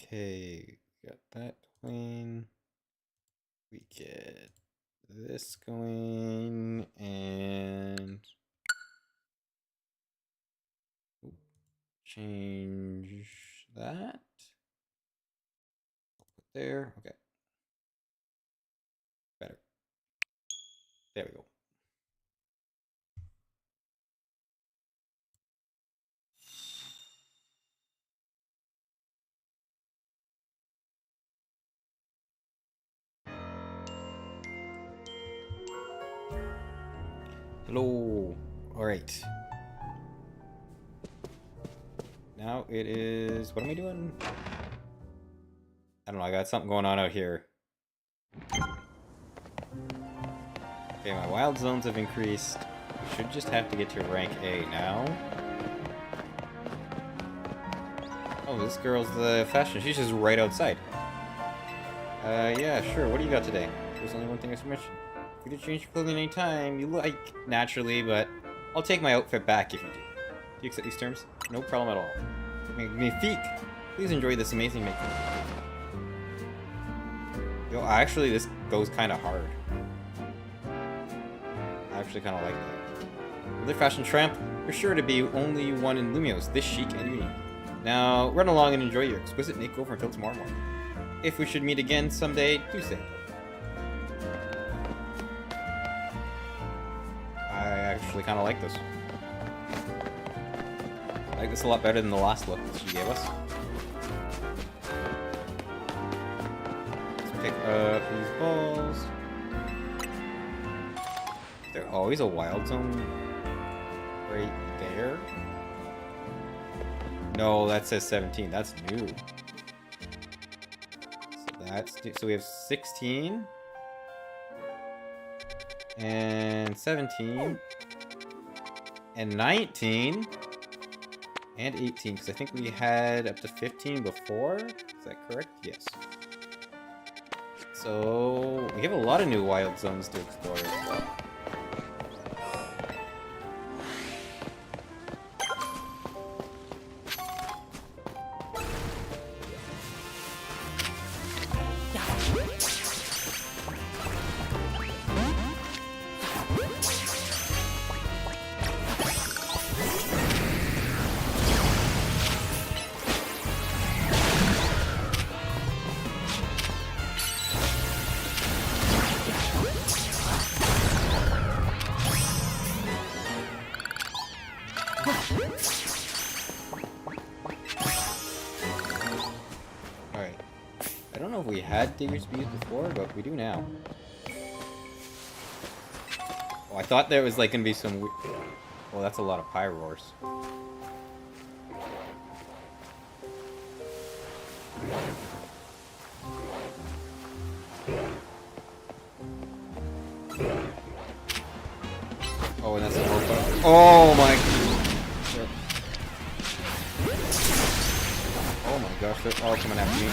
Okay, got that going. We get this going and change that. Put there. Okay. Better. There we go. Hello. All right. Now it is. What am I doing? I don't know. I got something going on out here. Okay, my wild zones have increased. We should just have to get to rank A now. Oh, this girl's the fashion. She's just right outside. Yeah, sure. What do you got today? There's only one thing I should mention. You can change your clothing anytime you like, naturally, but I'll take my outfit back if you do. Do you accept these terms? No problem at all. Magnifique! Please enjoy this amazing making. Yo, actually, this goes kind of hard. I actually kind of like that. Another fashion tramp? You're sure to be only one in Lumios, this chic and unique. Now, run along and enjoy your exquisite makeover until tomorrow morning. If we should meet again someday, do say. I actually kind of like this. I like this a lot better than the last look that she gave us. Let's pick up these balls. Is there always a wild zone right there? No, that says 17. That's new. So we have 16 and 17 and 19 and 18, because I think we had up to 15 before. Is that correct? Yes. So we have a lot of new wild zones to explore as well. Alright. I don't know if we had Digger's Bees before, but we do now. Oh, I thought there was like gonna be some... Well, that's a lot of Pyroars. Oh, and that's the whole... Oh my... Oh my gosh, they're all coming after me.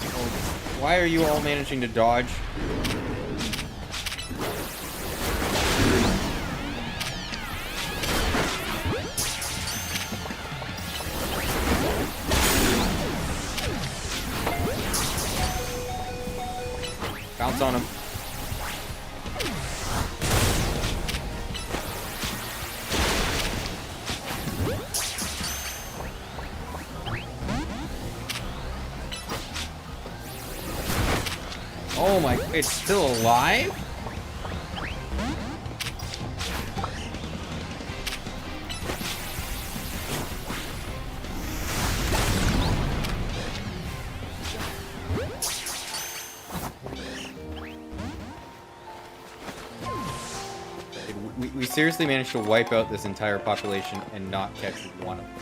Oh, why are you all managing to dodge? Bounce on him. Oh my, it's still alive? We seriously managed to wipe out this entire population and not catch one of them.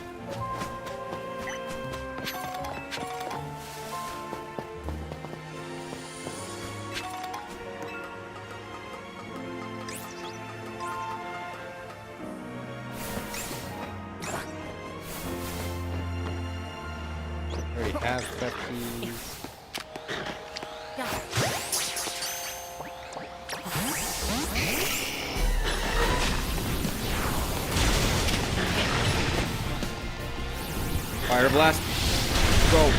Already have Becky's. Fire blast. Go.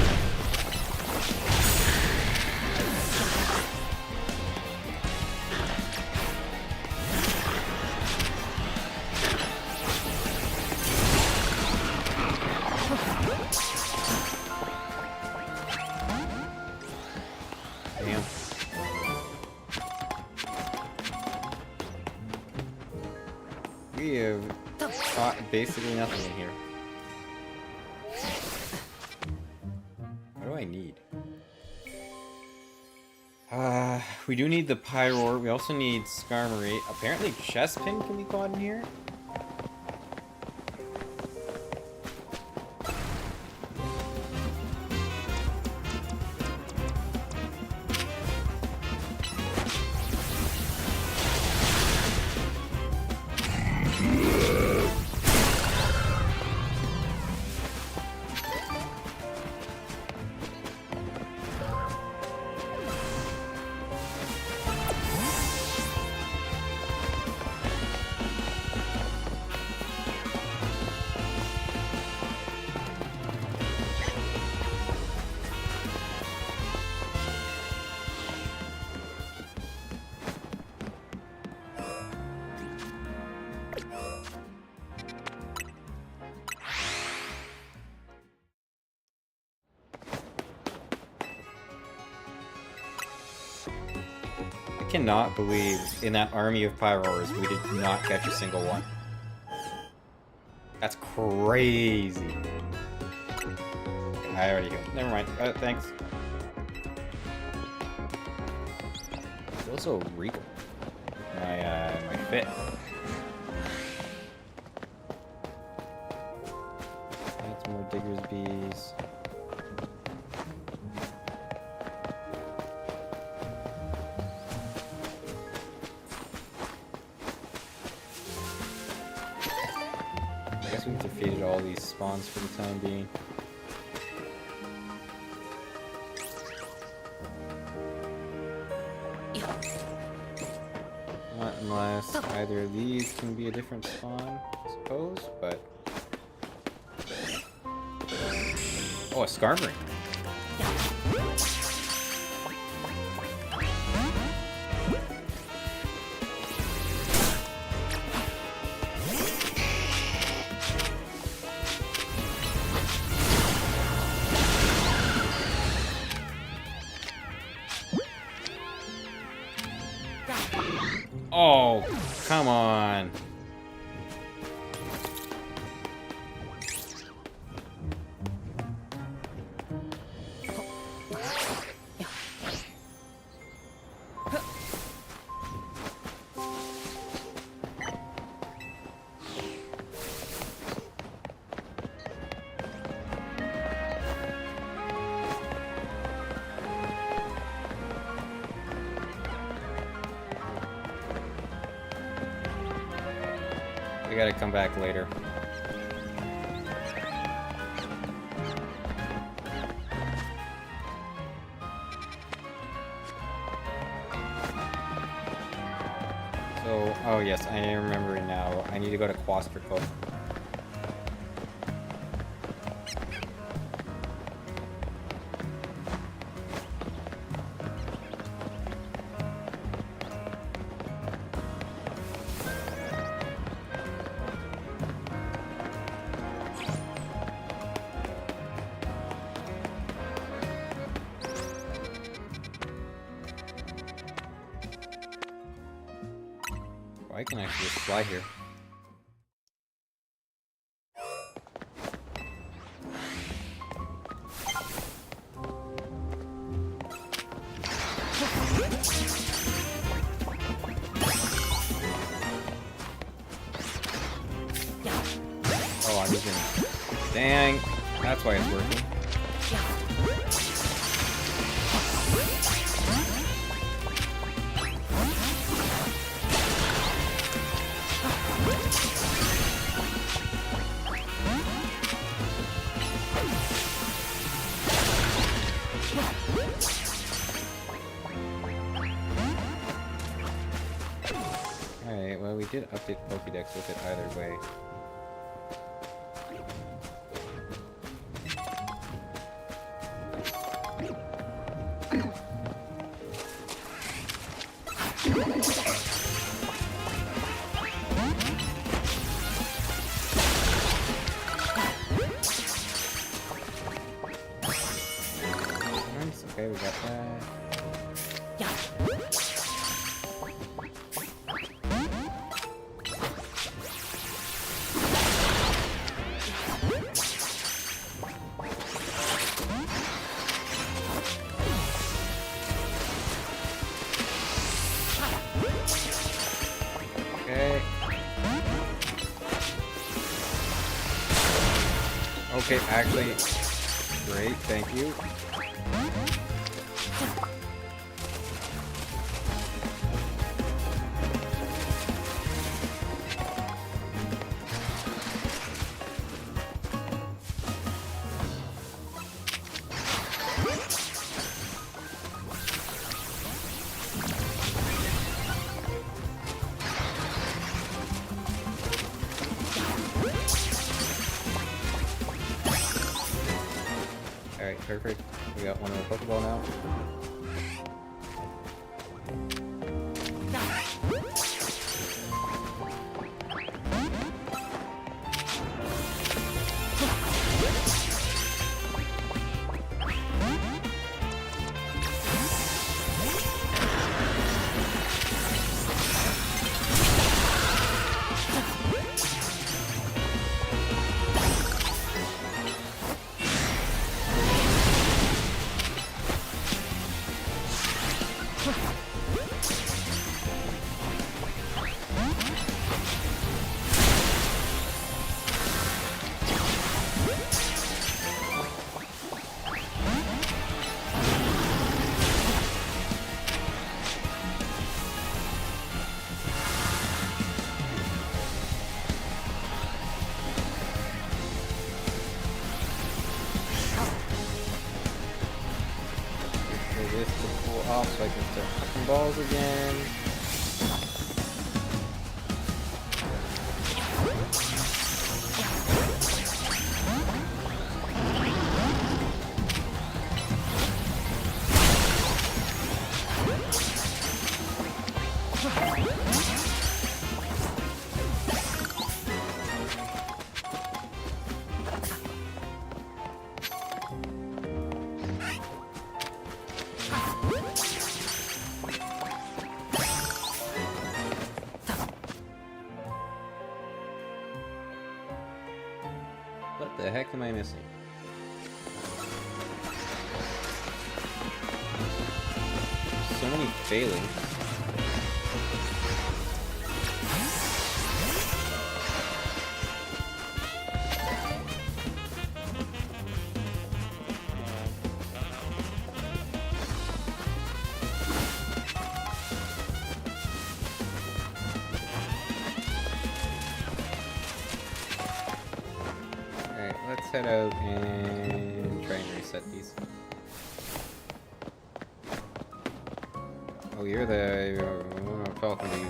Damn. We have caught basically nothing in here. What do I need? We do need the Pyroar. We also need Skarmory. Apparently Chespin can be caught in here. I cannot believe in that army of Pyroars we did not catch a single one. That's crazy. I already go. Never mind. Thanks. It's also regal. My fit. That's more Digger's Bees. I guess we've defeated all these spawns for the time being. Not unless either of these can be a different spawn, I suppose, but... Oh, a Skarmory. Oh, come on. We gotta come back later. So, oh yes, I am remembering now. I need to go to Quastrico. I can actually just fly here. Oh, I'm using... Dang! That's why it's working. Alright, well we did update Pokédex with it either way. Okay, actually, great, thank you. Alright, perfect. We got one more Pokeball now. This to pull off so I can start fucking balls again. What the heck am I missing? So many failings. Let's head out and try and reset these. Oh, you're the I'm talking to you.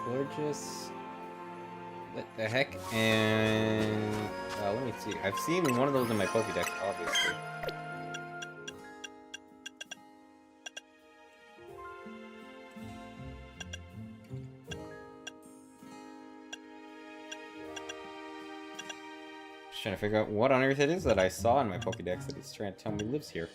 Gorgeous. What the heck? And let me see. I've seen one of those in my Pokédex, obviously. Just trying to figure out what on earth it is that I saw in my Pokédex that it's trying to tell me lives here.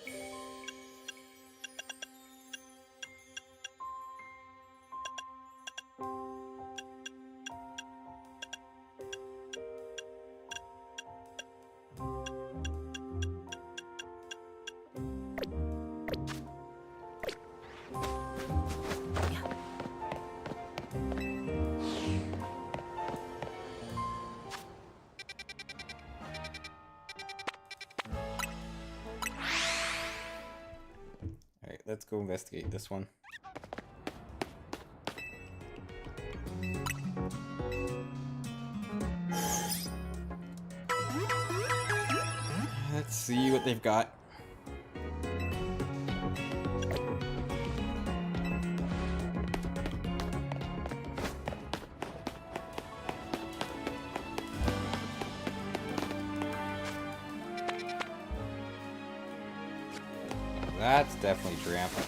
Let's go investigate this one. Let's see what they've got. That's definitely Drampa.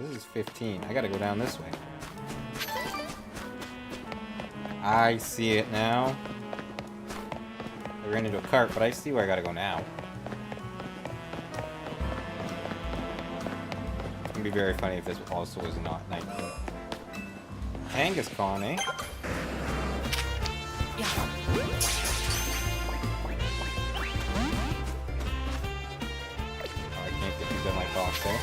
this is 15. I gotta go down this way. I see it now. I ran into a cart, but I see where I gotta go now. It'd be very funny if this also was not 19. Kangaskhan, eh? Yeah. Oh, I can't get through my box there.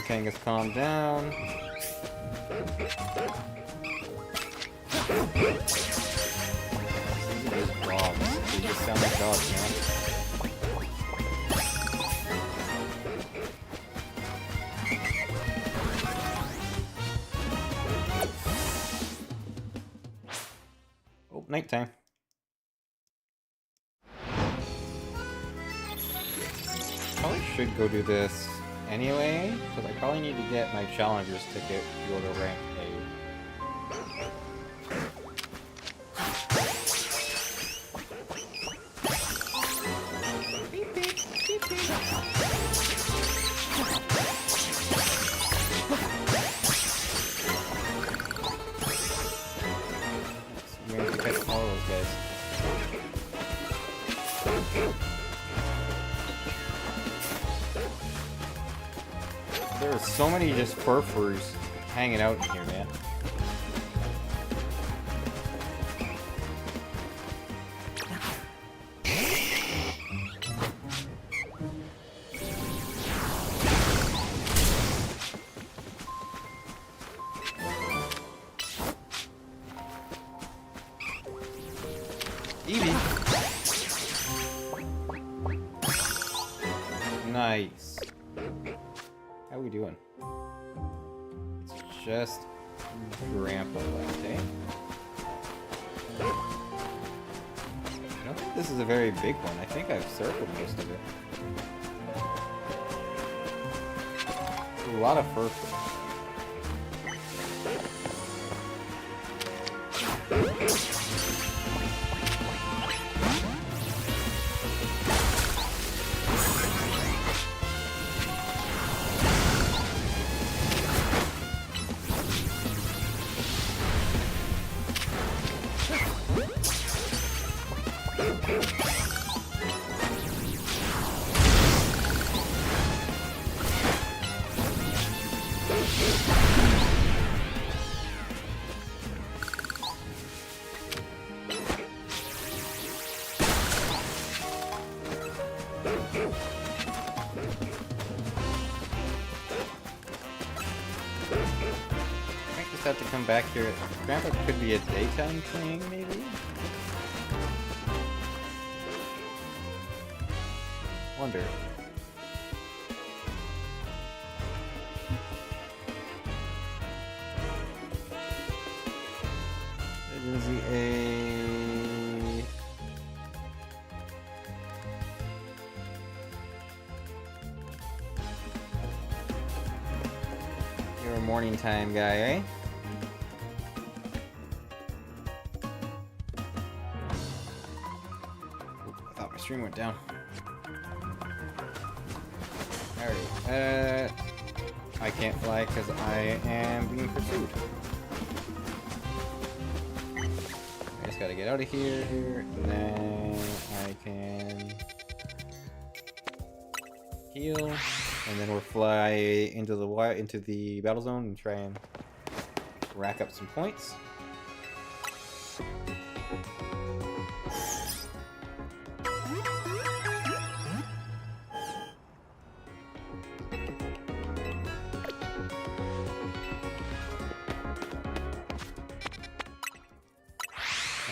Kangaskhan down. These are just dogs. They just sound like dogs, man. Oh, nighttime. Probably should go do this anyway, because I probably need to get my challenger's ticket to go to rank A. Beep, beep, beep, beep. We're going to catch all those guys. There are so many just furfurs hanging out in here, man. Eevee. Nice. How are we doing? It's just Grandpa left, eh? I don't think this is a very big one. I think I've circled most of it. A lot of fur. Have to come back here. Grandpa could be a daytime thing, maybe? Wonder. Is he a... You're a morning time guy, eh? Stream went down. Alright, I can't fly because I am being pursued. I just gotta get out of here, and then I can heal, and then we'll fly into the battle zone and try and rack up some points.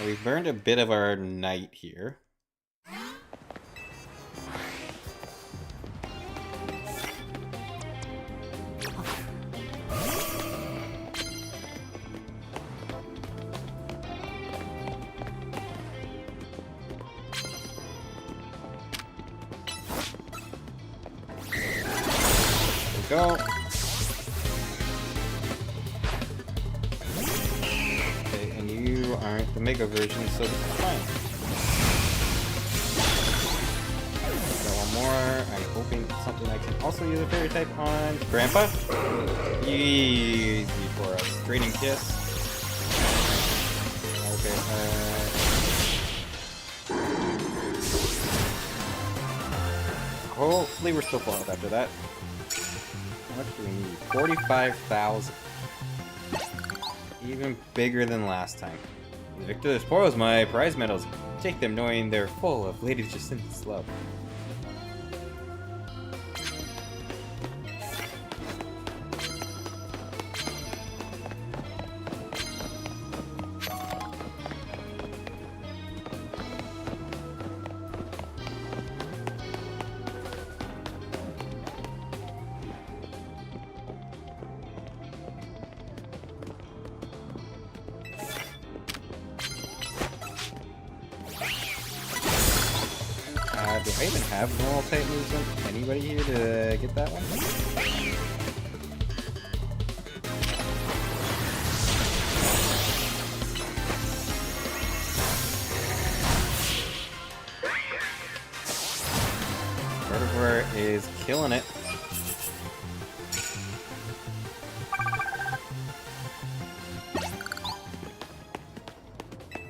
We've burned a bit of our night here. go. Okay, and you aren't the Mega version, so this is fine. Got one more. I'm hoping it's something I can also use a fairy type on. Grandpa? Easy for us. Draining Kiss. Okay, hopefully we're still full health after that. How much do we need? 45,000. Even bigger than last time. Victor spoils my prize medals. Take them knowing they're full of Lady Jacinta's love. Do I even have normal type movement? Anybody here to get that one? Gardevoir is killing it.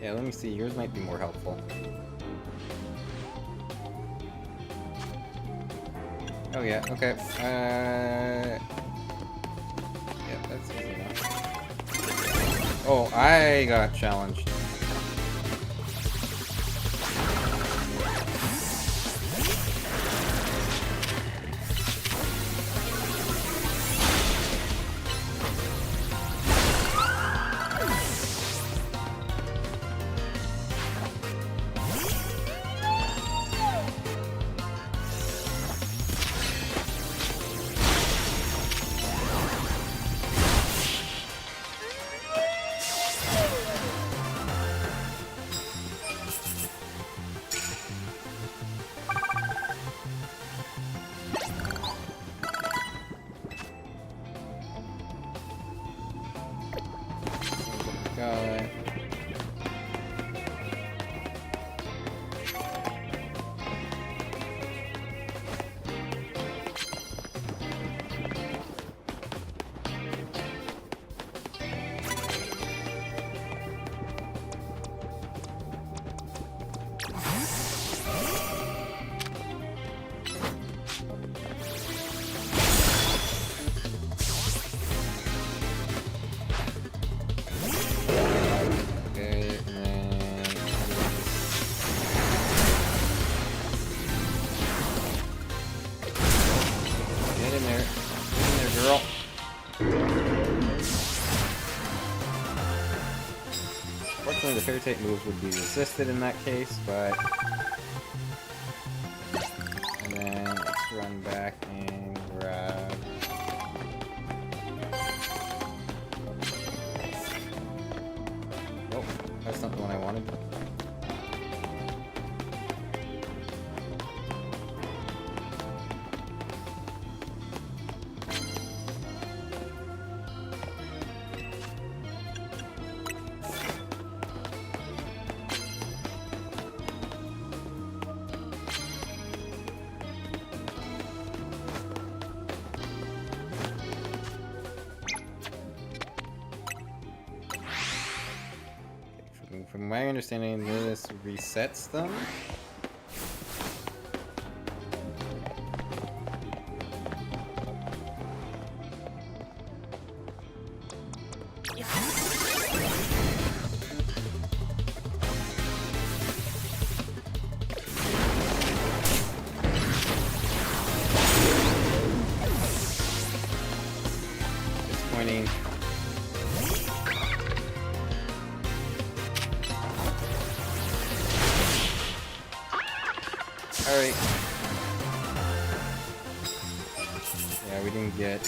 Yeah, let me see. Yours might be more helpful. Oh yeah, okay. Yeah, that's easy enough. Oh, I got challenged. Got it. Girl. Fortunately, the fairy type moves would be resisted in that case, but... And then let's run back and grab... Oh, that's not the one I wanted. From my understanding, this resets them. Disappointing. Alright. Yeah, we didn't get...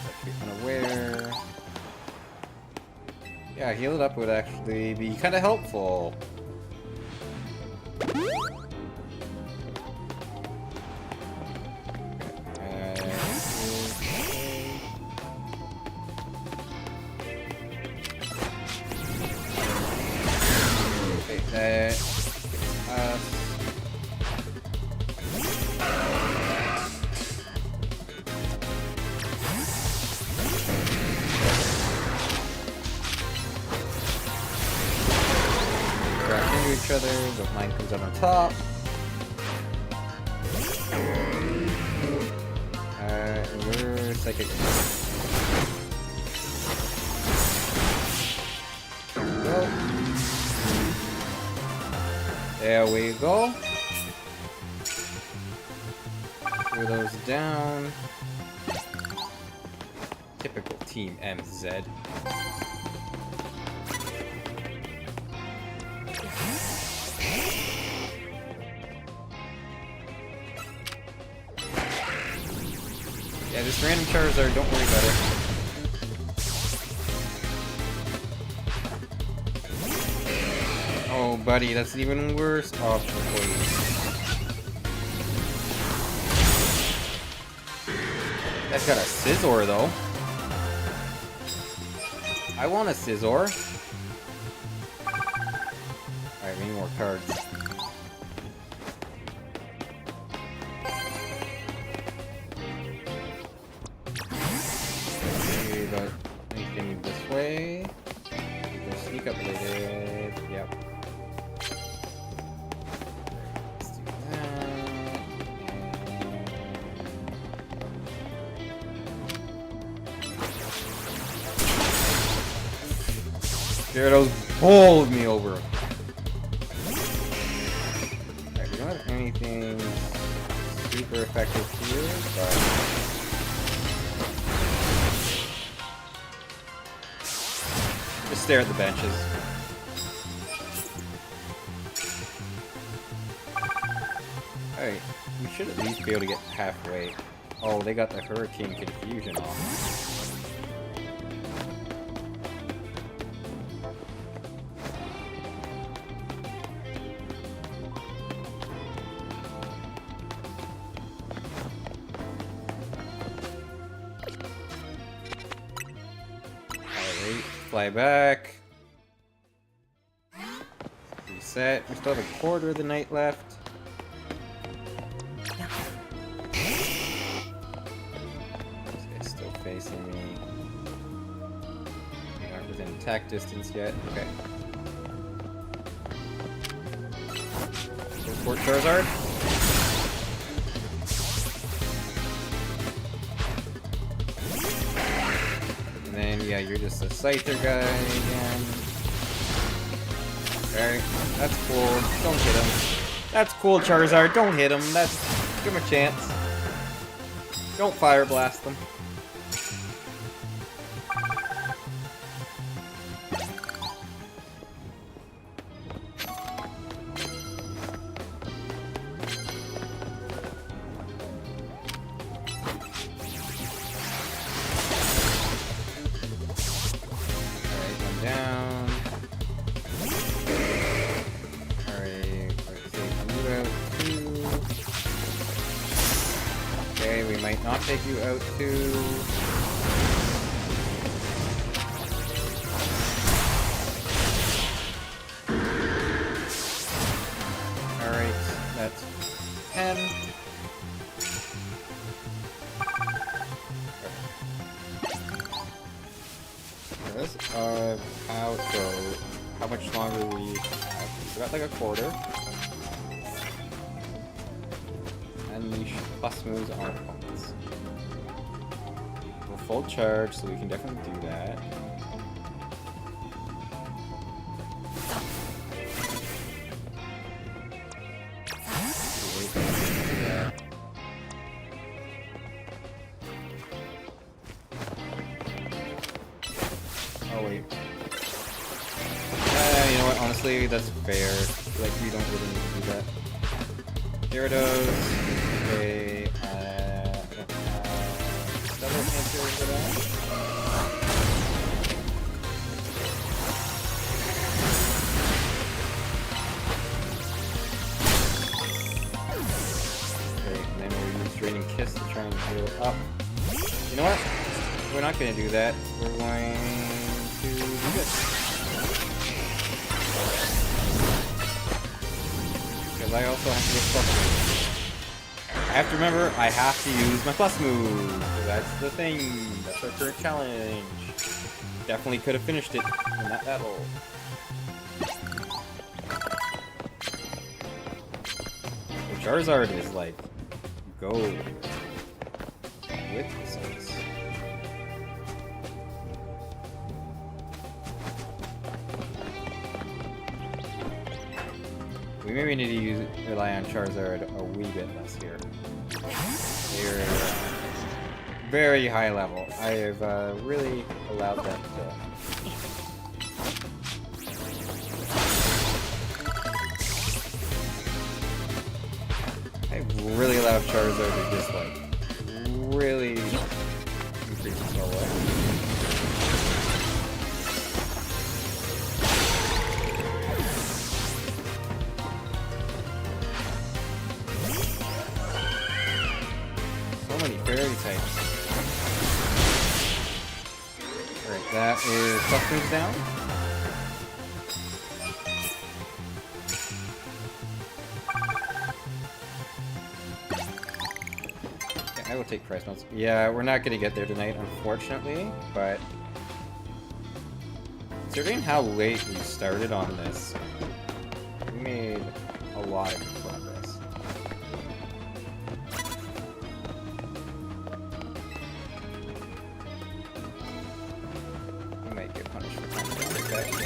Actually unaware. Yeah, heal it up would actually be kind of helpful. that. Crash into each other, but mine comes out on top. We're psychic. Go. There we go. Throw those down. Typical Team MZ. Yeah, this random Charizard, don't worry about it. Oh, buddy, that's even worse. Oh, please. That's got a Scizor, though. I want a Scizor. Alright, we need more cards. Okay, but anything this way? We'll sneak up later. Yep. Let's do that. Gyarados bowled me over. Alright, we don't have anything super effective here, but just stare at the benches. Alright, we should at least be able to get halfway. Oh, they got the Hurricane Confusion off. Fly back. Reset. We still have a quarter of the night left. This guy's still facing me. We aren't within attack distance yet. Okay. Support Charizard. Yeah, you're just a Scyther guy again. Alright, that's cool. Don't hit him. That's cool, Charizard. Don't hit him. Give him a chance. Don't Fire Blast them. Down. Alright, let's take you out too. Okay, we might not take you out too. Alright, that's 10. How much longer we have? We got like a quarter. Unleash plus moves on our opponents. We're full charge, so we can definitely do that. Oh wait. You know what? Honestly, that's fair. Like, we don't really need to do that. Gyarados. Okay. Double answer for that. Okay, and then we'll use Draining Kiss to try and heal up. You know what? We're not going to do that. We're going to do this. I also have to get plus moves. I have to remember, I have to use my plus move. That's the thing. That's our current challenge. Definitely could have finished it in that battle. So Charizard is like, go with this ice. We maybe need to rely on Charizard a wee bit less here. They're very high level. I have really allowed that to... I've really allowed Charizard to just like really increase its level. Fairy types. Alright, that is plus moves down. Yeah, I will take price notes. Yeah, we're not gonna get there tonight, unfortunately, but considering how late we started on this, we made a lot of progress.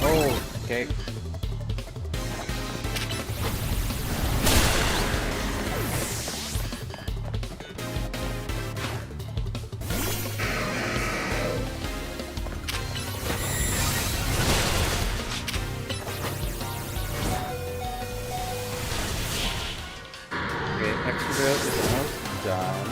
Oh, okay. Okay, extra bit is almost done.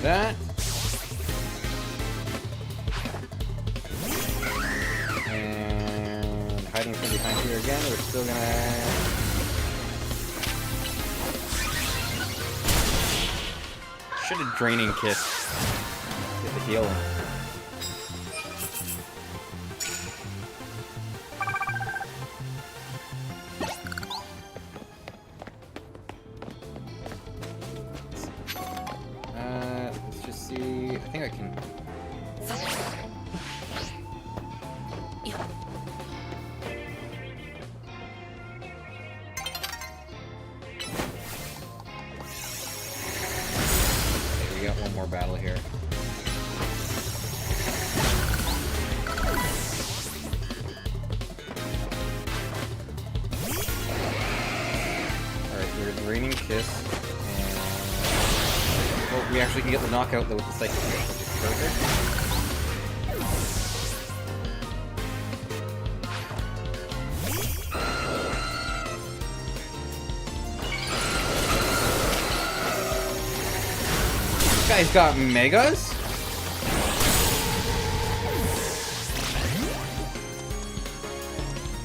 That. And hiding from behind here again, we're still gonna... Should have Draining Kiss. Get the healing. I think I can... Okay, we got one more battle here. Alright, we're Draining Kiss. Oh, we actually can get the knockout though with the Psychic Kick, which is perfect. This guy's got Megas?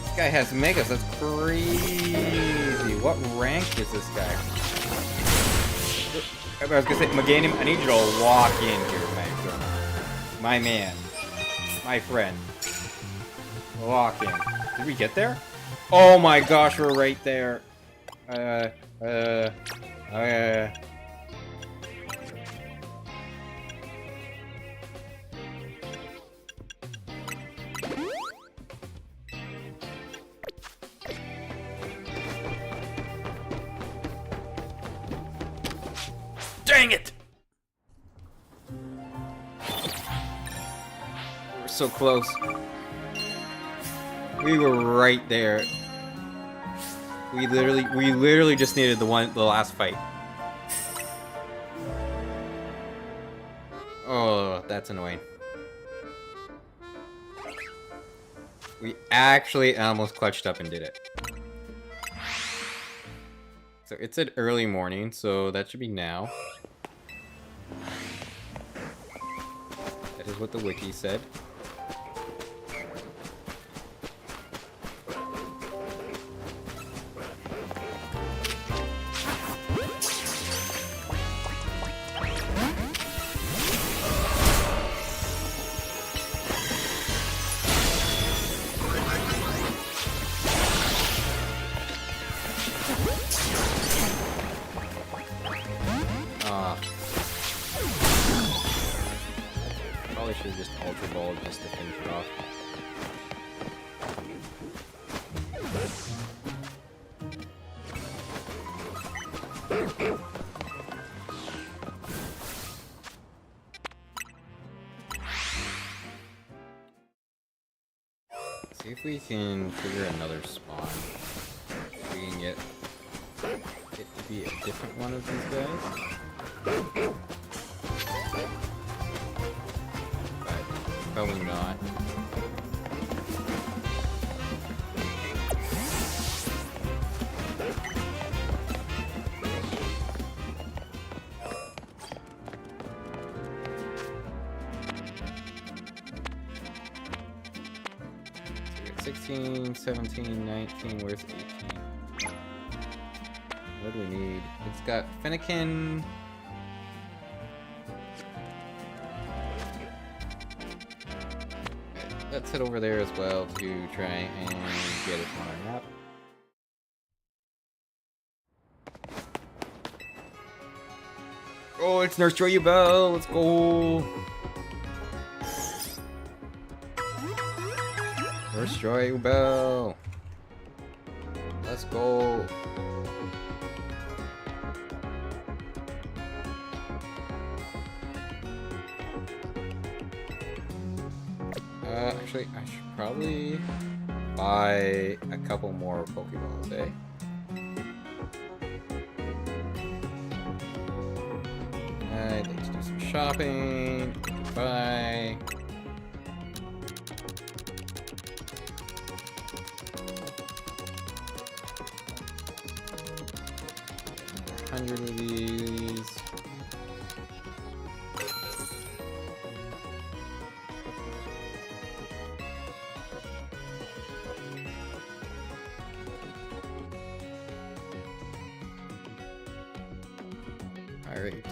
This guy has Megas, that's crazy. What rank is this guy? I was gonna say, Meganium, I need you to walk in here, my man. My friend. Walk in. Did we get there? Oh my gosh, we're right there. Dang it! We're so close. We were right there. We literally just needed the last fight. Oh, that's annoying. We actually almost clutched up and did it. So it said early morning, so that should be now. That is what the wiki said. Probably should have just Ultra Ball just to finish it off. See if we can figure another spawn. If we can get it to be a different one of these guys. But probably not. So we got 16, 17, 19, where's 18? What do we need? It's got Fennekin. Let's head over there as well to try and get it on our map. Oh, it's Nurse Joy Bell! Let's go! Nurse Joy Bell! Let's go! Actually, I should probably buy a couple more Pokeballs, eh? Let's do some shopping. Goodbye. $100 of these. Alright.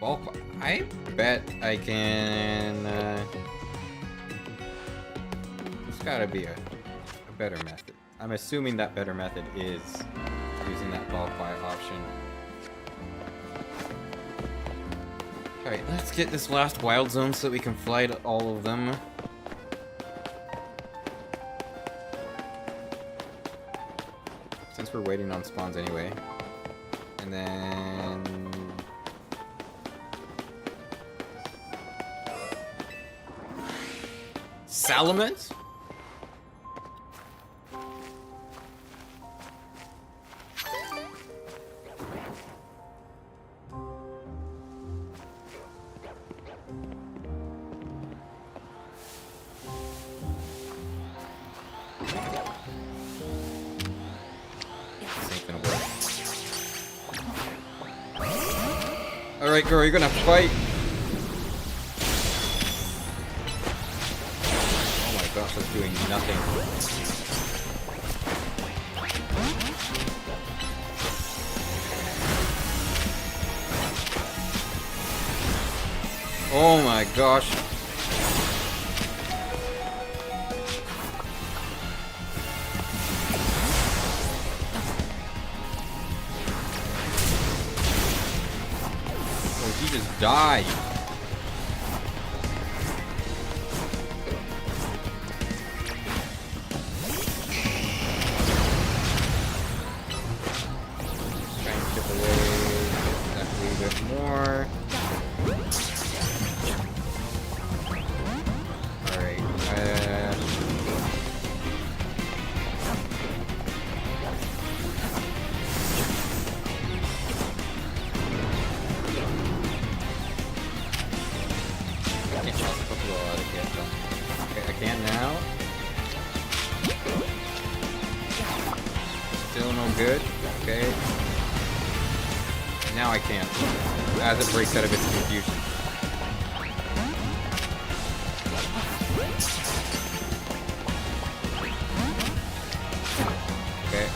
Well, I bet I can... there's gotta be a better method. I'm assuming that better method is using that bulk buy option. Alright, let's get this last wild zone so that we can fly to all of them. Since we're waiting on spawns anyway. And then... Salamence? Alright, girl, you're gonna fight. Oh my gosh, that's doing nothing. Oh my gosh. He just died. Try and chip away that little bit more. Alright, Okay, I can now. Still no good. Okay. Now I can. As it breaks out of its confusion. Okay.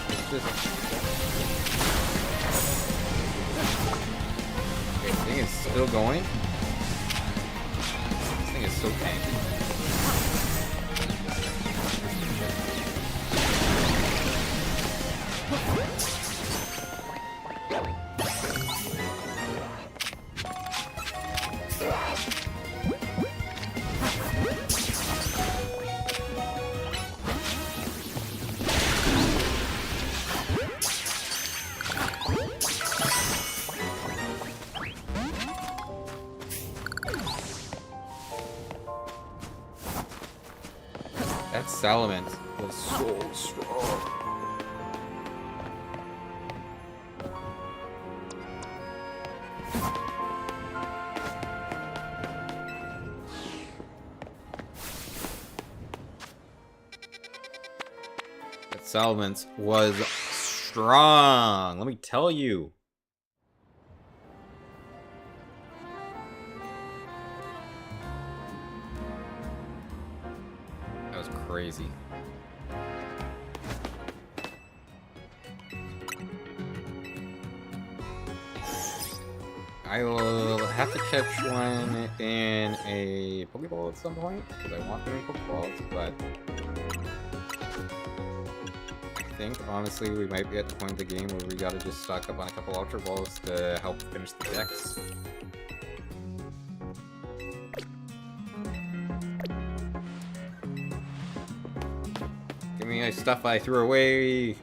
Let's just... Okay, this thing is still going. This thing is so tanky. That Salamence was so strong. That Salamence was strong. Let me tell you. Crazy. I will have to catch one in a Pokeball at some point, because I want to make Pokeballs, but I think, honestly, we might be at the point of the game where we gotta just stock up on a couple Ultra Balls to help finish the decks. My stuff I threw away.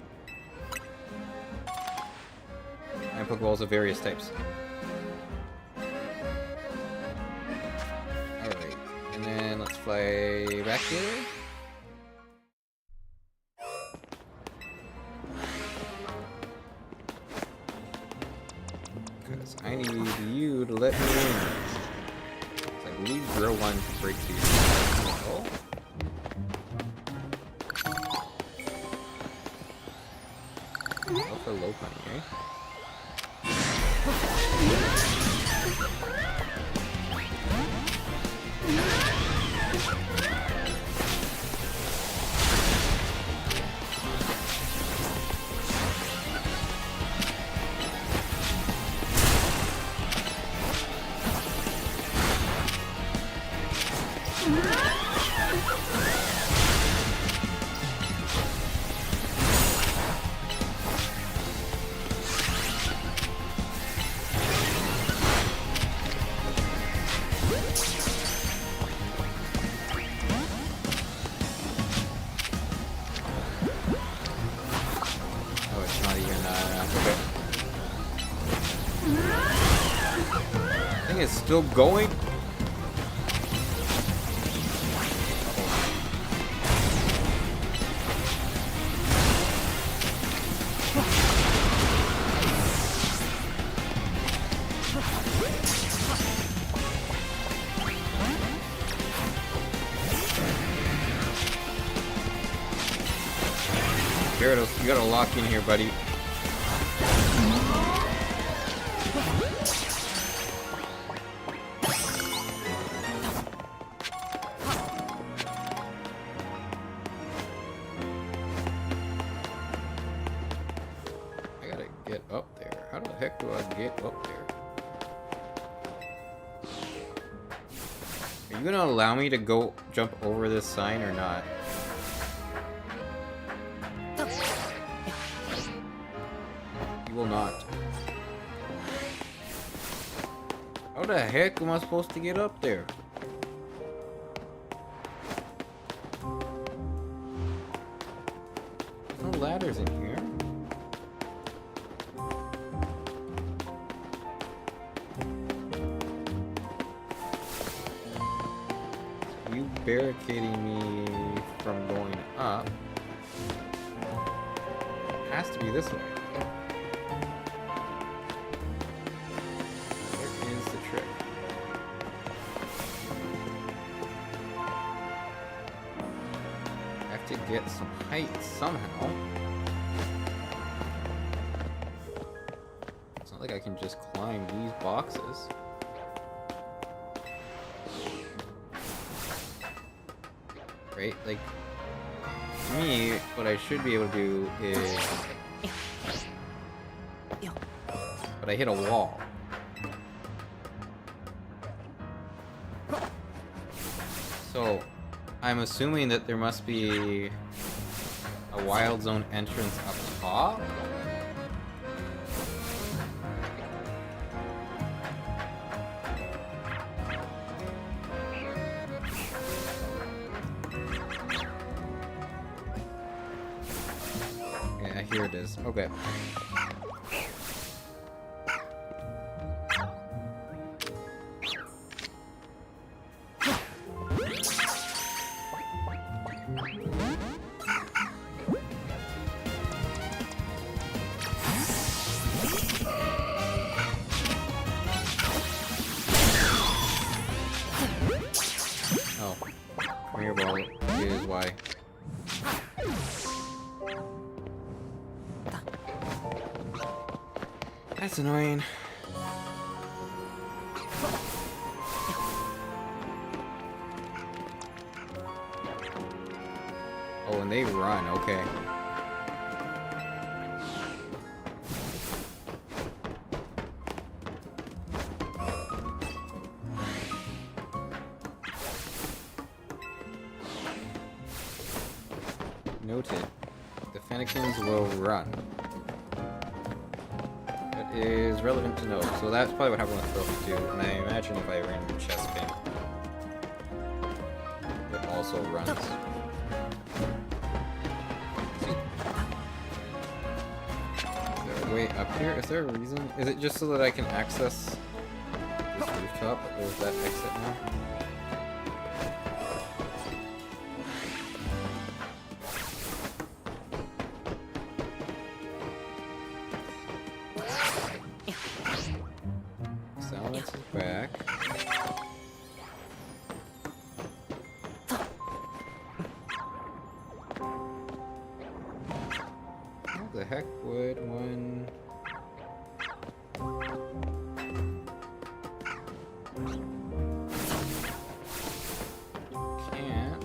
And Pokeballs of various types. Alright. And then let's fly back here. Because I need you to let me in. So I believe Drill 1 breaks these. Oh. For low punny, eh? Is still going. Gyarados, you gotta lock in here, buddy. Are you gonna allow me to go jump over this sign or not? You will not. How the heck am I supposed to get up there? There's no ladders in here. Barricading me from going up. It has to be this way. Where is the trick? I have to get some height somehow. It's not like I can just climb these boxes. Right? Like, to me, what I should be able to do is... But I hit a wall. So, I'm assuming that there must be a wild zone entrance up top? Yeah, here it is. Okay. Oh, Premier Ball is why. That's annoying. Oh, and they run, okay. Noted. The Fennekins will run. That is relevant to know. So that's probably what happened with Trophy 2, and I imagine if I ran Chest Pin, it also runs. Is there a way up here? Is there a reason? Is it just so that I can access this rooftop? Or is that exit now? Silence is back. How the heck would one... Can't.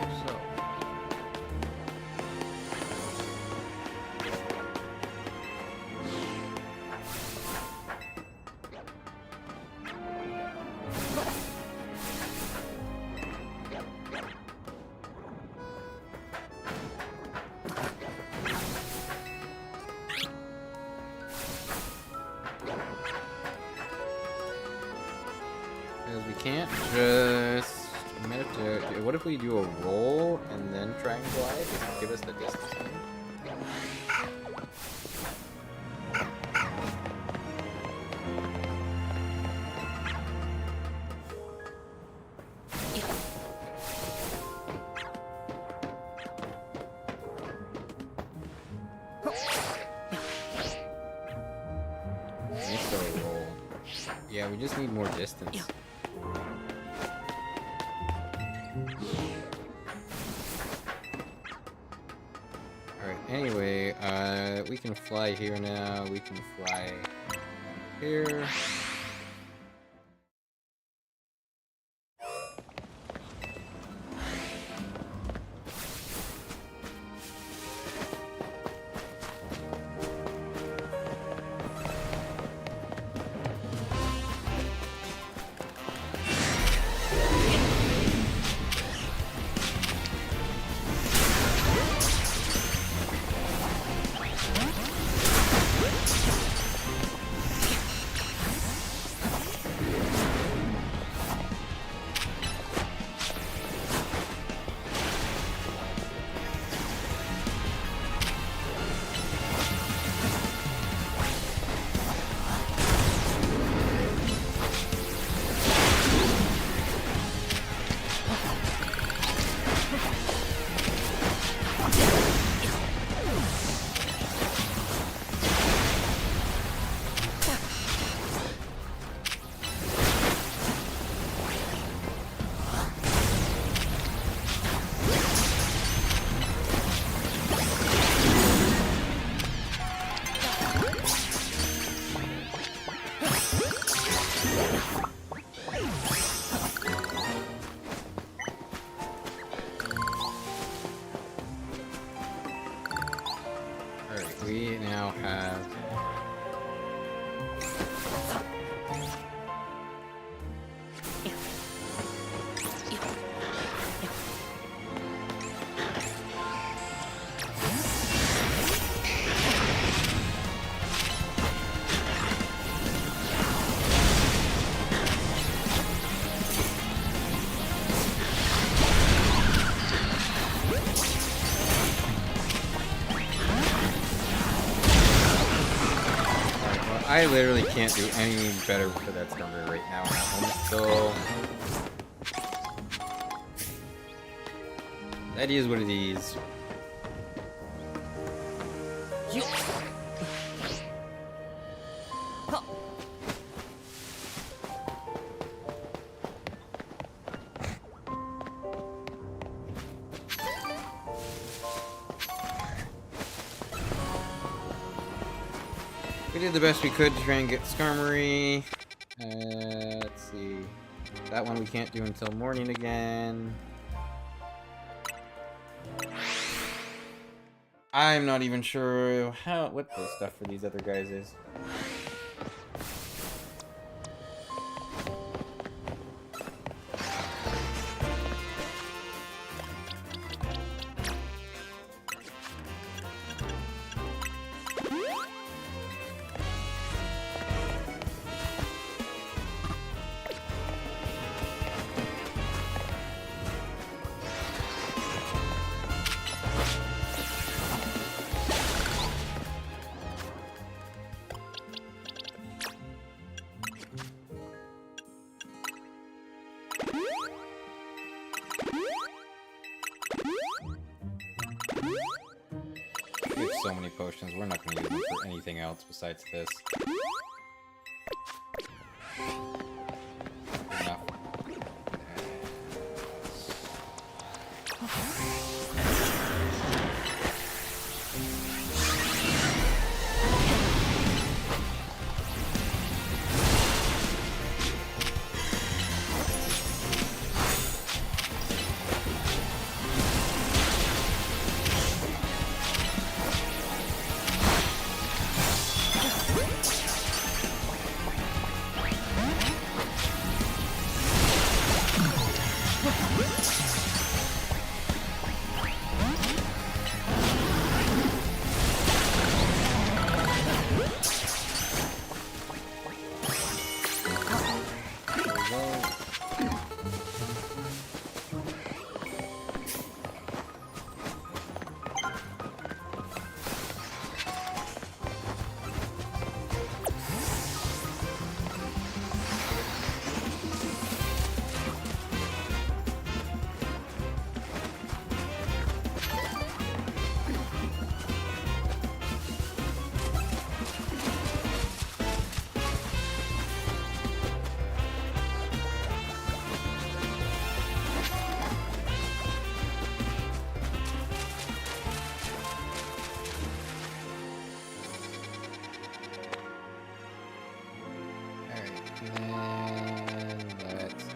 So. Because we can't just meditate. What if we do a roll and then try and glide? Does it give us the distance? It's a roll. Yeah, we just need more distance. Alright, anyway, we can fly here now, we can fly here. Alright, we now have... I literally can't do any better for that Stormberg right now in that moment, so... That is what it is. We did the best we could to try and get Skarmory. Let's see. That one we can't do until morning again. I'm not even sure what the stuff for these other guys is. We have so many potions, we're not going to use them for anything else besides this. Enough. And let's go.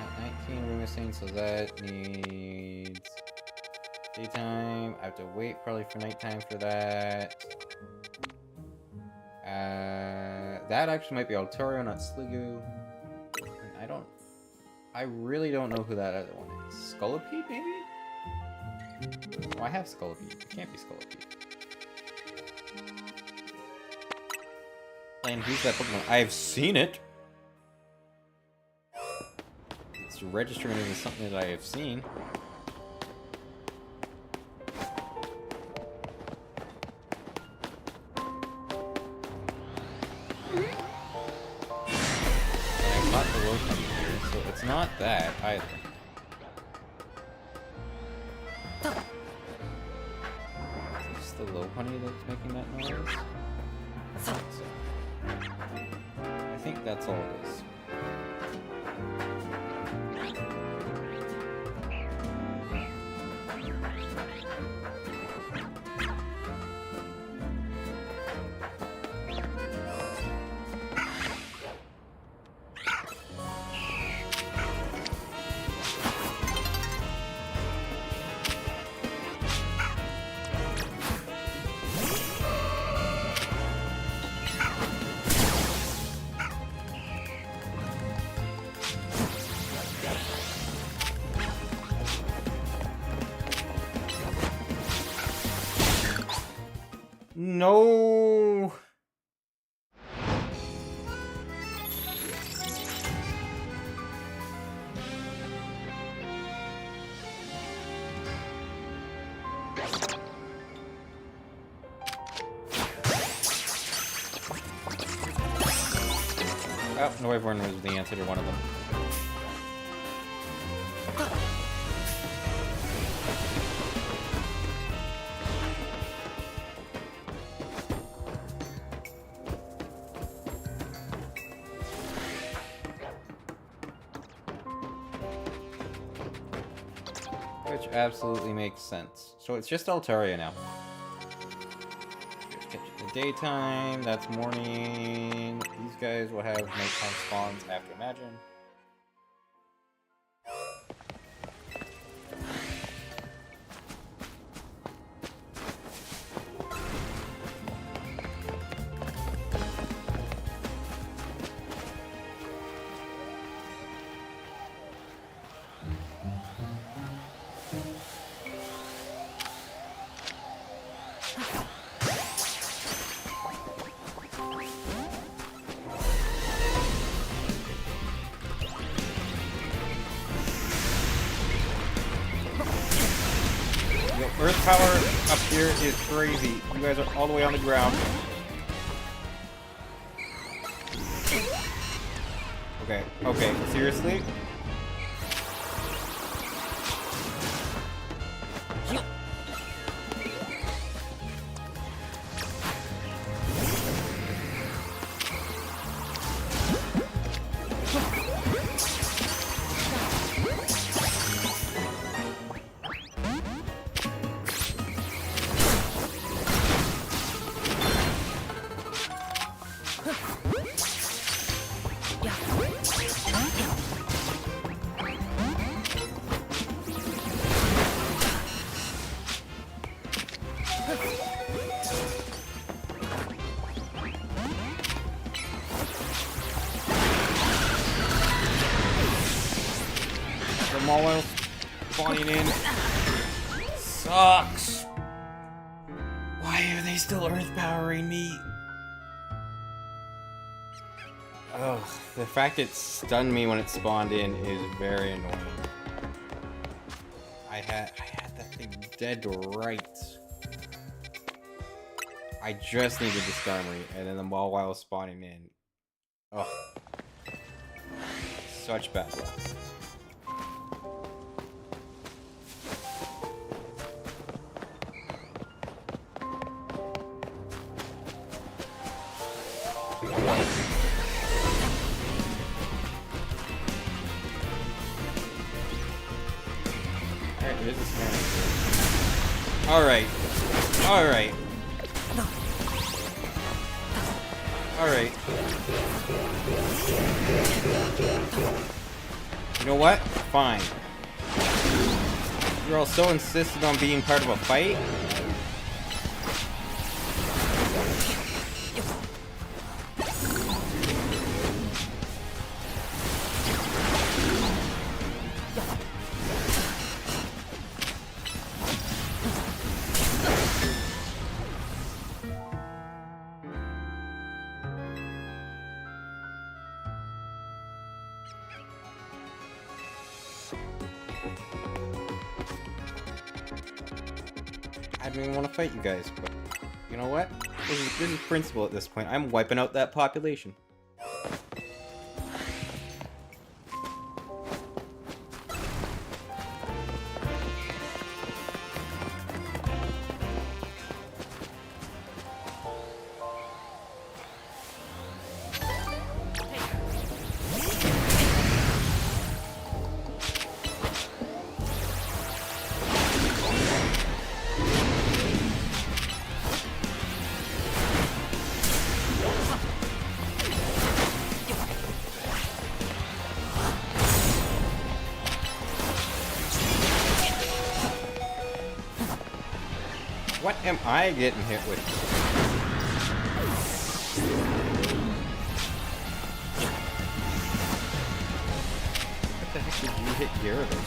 At 19 we're missing, so that needs daytime. I have to wait probably for nighttime for that. That actually might be Altario, not Sliggoo. And I really don't know who that other one is. Scolipede, maybe? Oh, I have Scolipede. It can't be Scolipede. And who's that Pokemon? I've seen it! It's registering as something that I have seen. I got the Lopunny here, so it's not that either. Is it just the Lopunny that's making that noise? I think so. I think that's all it is. No. Oh, no, everyone was the answer to one of them. Which absolutely makes sense. So it's just Altaria now. The daytime, that's morning. These guys will have nighttime spawns after Imagine. Earth power up here is crazy. You guys are all the way on the ground. Okay, okay, seriously? The Mawile spawning in sucks. Why are they still earth powering me? Ugh, the fact it stunned me when it spawned in is very annoying. I had that thing dead to rights. I just needed the Skarmory, and then the Mawile was spawning in. Ugh. Such bad luck. Alright. Alright. Alright. You know what? Fine. You're all so insistent on being part of a fight? I don't even want to fight you guys, but you know what? This is principle at this point. I'm wiping out that population. What am I getting hit with? What the heck did you hit Gyarados?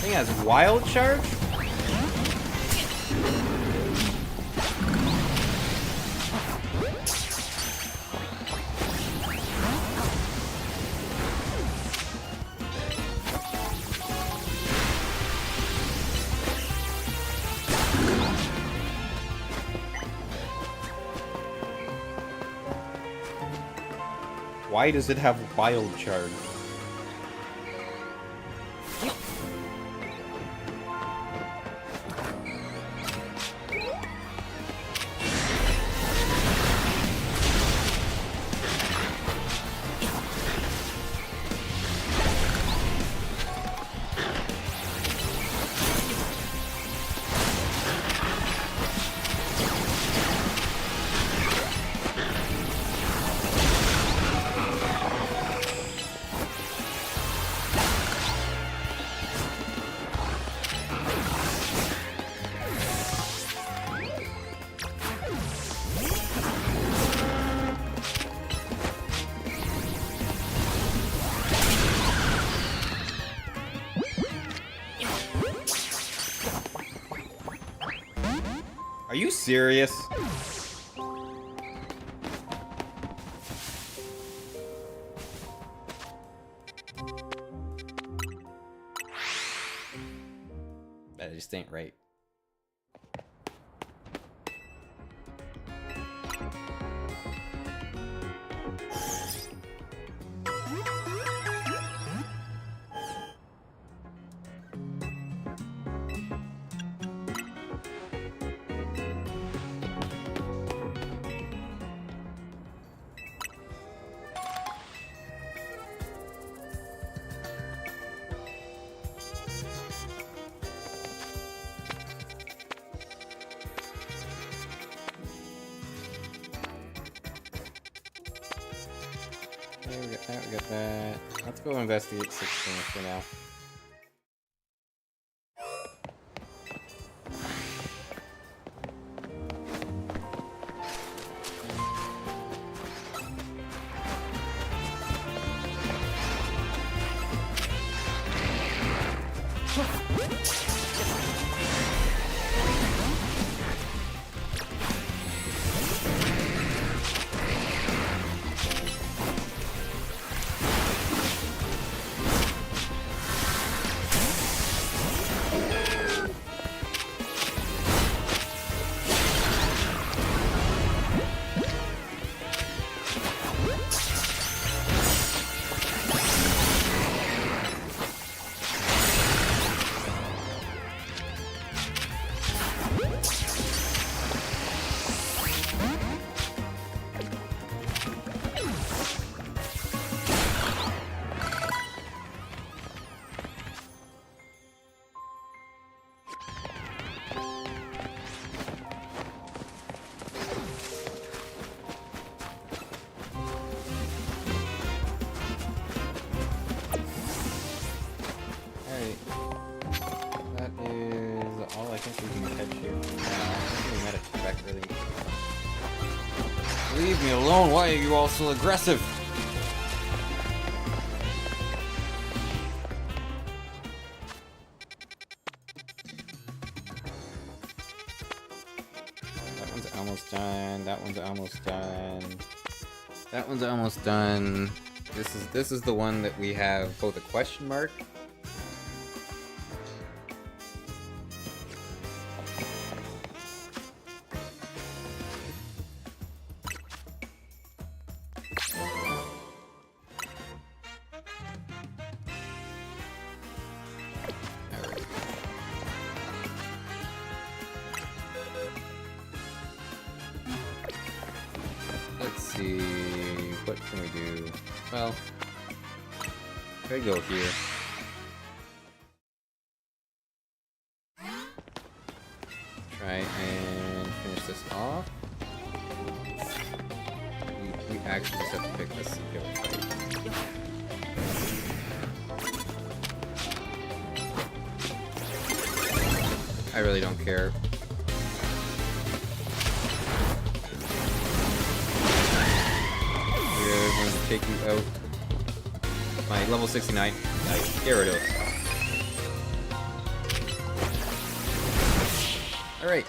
Thing has wild charge? Why does it have wild charge? Are you serious? That just ain't right. Okay, we got that. Let's go investigate 16 for now. Leave me alone, why are you all so aggressive? That one's almost done, that one's almost done. That one's almost done. This is the one that we have both a question mark. Let's see, what can we do? Well, I go here. Try and finish this off. We actually just have to pick this and go fight. I really don't care. We're going to take you out. My level 69 Gyarados. Alright.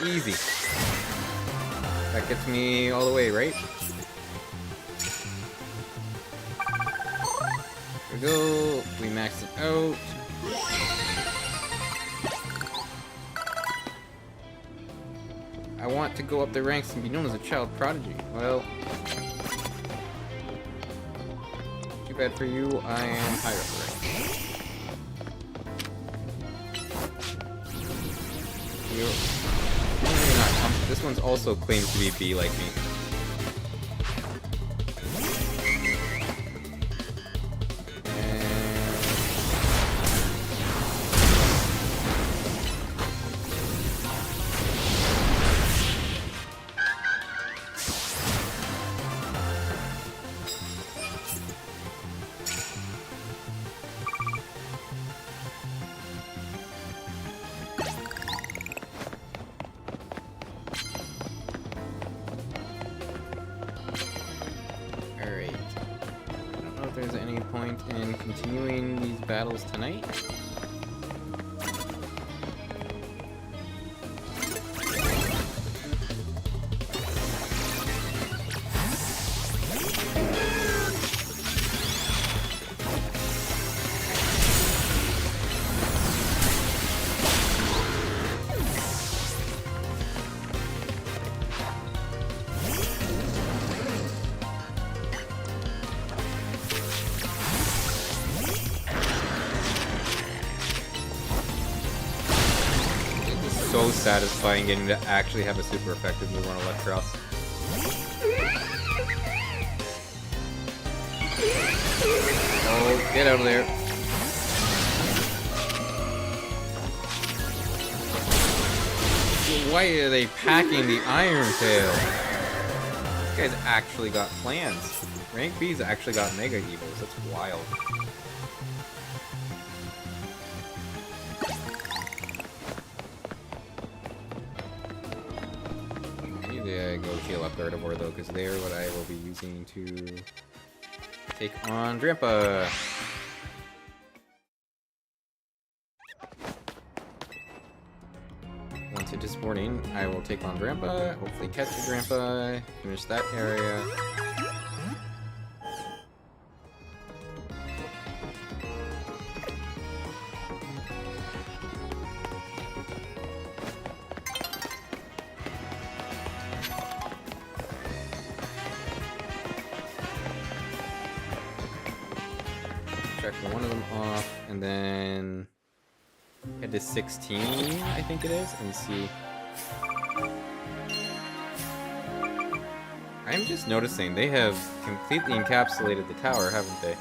Easy. That gets me all the way, right? Here we go. We maxed it out. I want to go up the ranks and be known as a child prodigy. Well, too bad for you, I am higher up the ranks. This one's also claims to be B like me. There's any point in continuing these battles tonight. So satisfying getting to actually have a super effective move on Electros. Oh, get out of there. Why are they packing the Iron Tail? This guy's actually got plans. Rank B's actually got Mega Evos. That's wild. Go heal up Gardevoir though, because they're what I will be using to take on Drampa. Once it is morning, I will take on Drampa, hopefully catch a Drampa, finish that area. Check one of them off, and then head to 16, I think it is, and see. I'm just noticing they have completely encapsulated the tower, haven't they?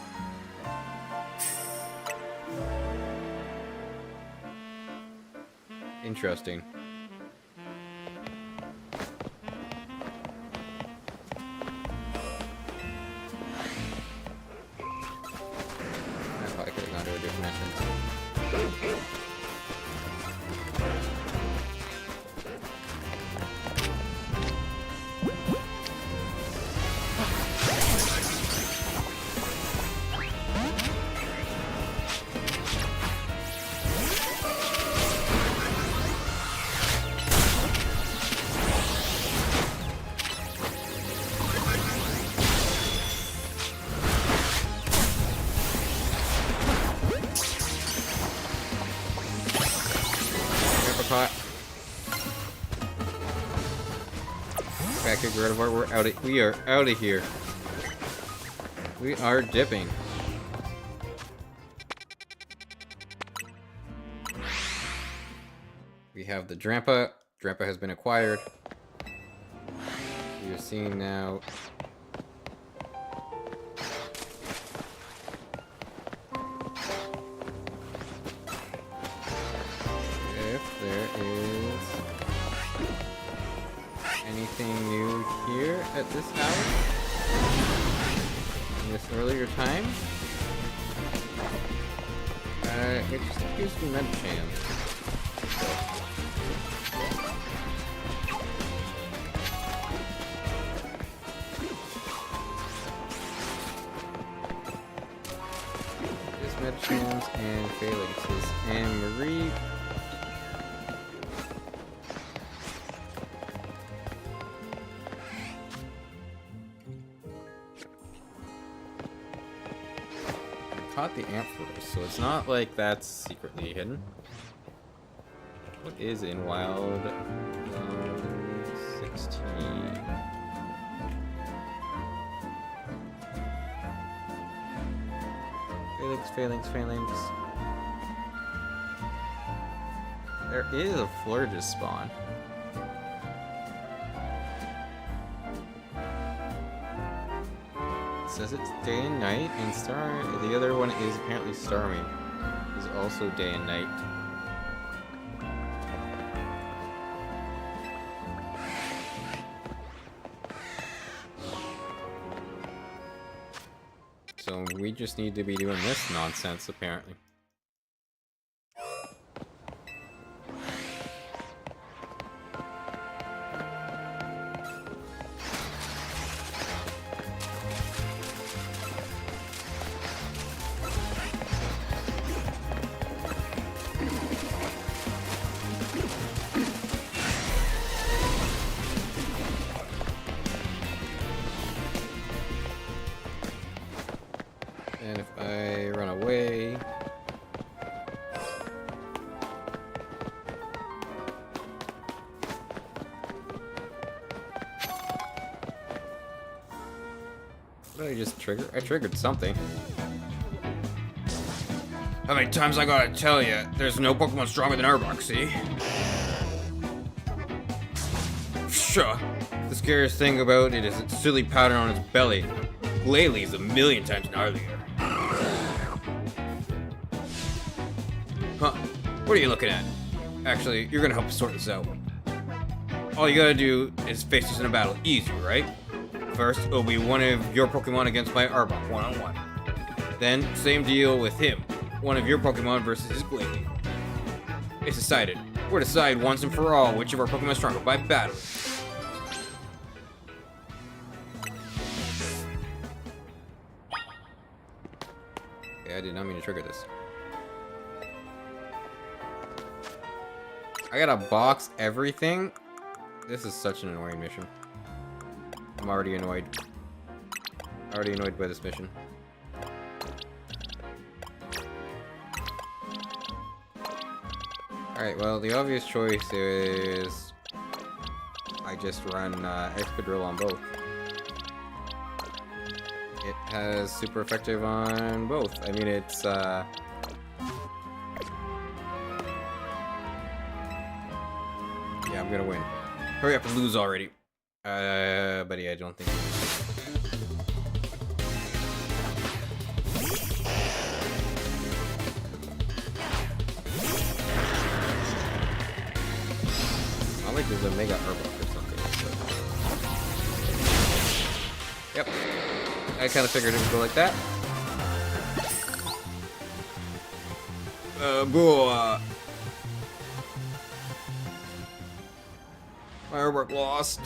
Interesting. Back at Gardevoir, we are out of here. We are dipping. We have the Drampa. Drampa has been acquired. We are seeing now. If there is anything new here at this house in this earlier time, it just appears to be Medicham. There's Medichams and Phalanxes and Marie. got the Ampharos, so it's not like that's secretly hidden. What is in Wild 16? Phalanx. There is a Florges spawn. It says it's day and night, and Star. The other one is apparently Starmie. Is also day and night. So we just need to be doing this nonsense, apparently. And if I run away... What did I just trigger? I triggered something. How many times I gotta tell you, there's no Pokemon stronger than Arbok, see? Sure. The scariest thing about it is its silly pattern on its belly. Glalie is a million times gnarlier. Huh? What are you looking at? Actually, you're gonna help us sort this out. All you gotta do is face us in a battle. Easy, right? First, it'll be one of your Pokemon against my Arbok, one-on-one. Then, same deal with him. One of your Pokemon versus his Glalie. It's decided. We'll decide once and for all which of our Pokemon is stronger by battle. I did not mean to trigger this. I gotta box everything? This is such an annoying mission. I'm already annoyed. Already annoyed by this mission. Alright, well, the obvious choice is... I just run Excadrill on both. It has super effective on both. I mean, it's, Yeah, I'm gonna win. Hurry up and lose already. But yeah, I don't think... Not like there's a Mega Arbok or something. So. Yep. I kind of figured it would go like that. Boy. Firework lost.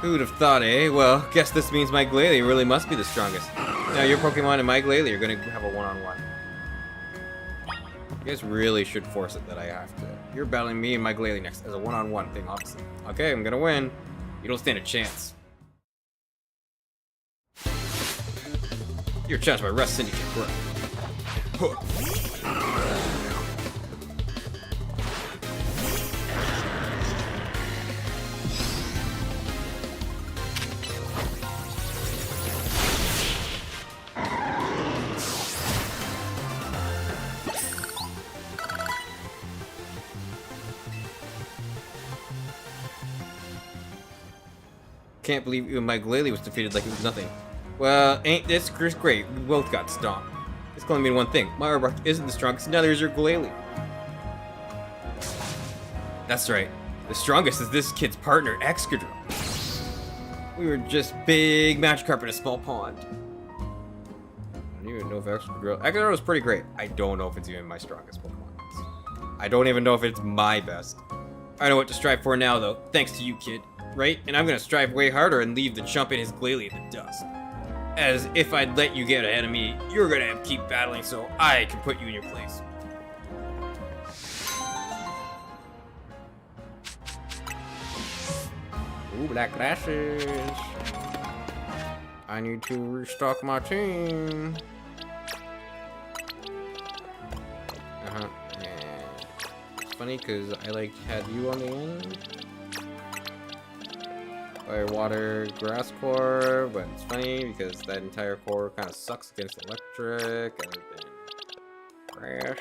Who'd have thought, eh? Well, guess this means my Glalie really must be the strongest. Now your Pokemon and my Glalie are gonna have a one-on-one. You guys really should force it that I have to. You're battling me and my Glalie next as a one-on-one thing, obviously. Okay, I'm gonna win. You don't stand a chance. You're challenged by Rust Syndicate, bro. Can't believe even my Glalie was defeated like it was nothing. Well, ain't this great? We both got stomped. It's going to mean one thing. My Arbok isn't the strongest, neither is your Glalie. That's right. The strongest is this kid's partner, Excadrill. We were just big Magikarp in a small pond. I don't even know if Excadrill is pretty great. I don't know if it's even my strongest Pokemon. I don't even know if it's my best. I know what to strive for now, though. Thanks to you, kid. Right? And I'm gonna strive way harder and leave the chump and his Glalie in the dust. As if I'd let you get ahead of me, you're gonna have to keep battling so I can put you in your place. Ooh, black glasses. I need to restock my team. funny because I like had you on the end. Fire, water, grass core, but it's funny because that entire core kind of sucks against electric and then crash.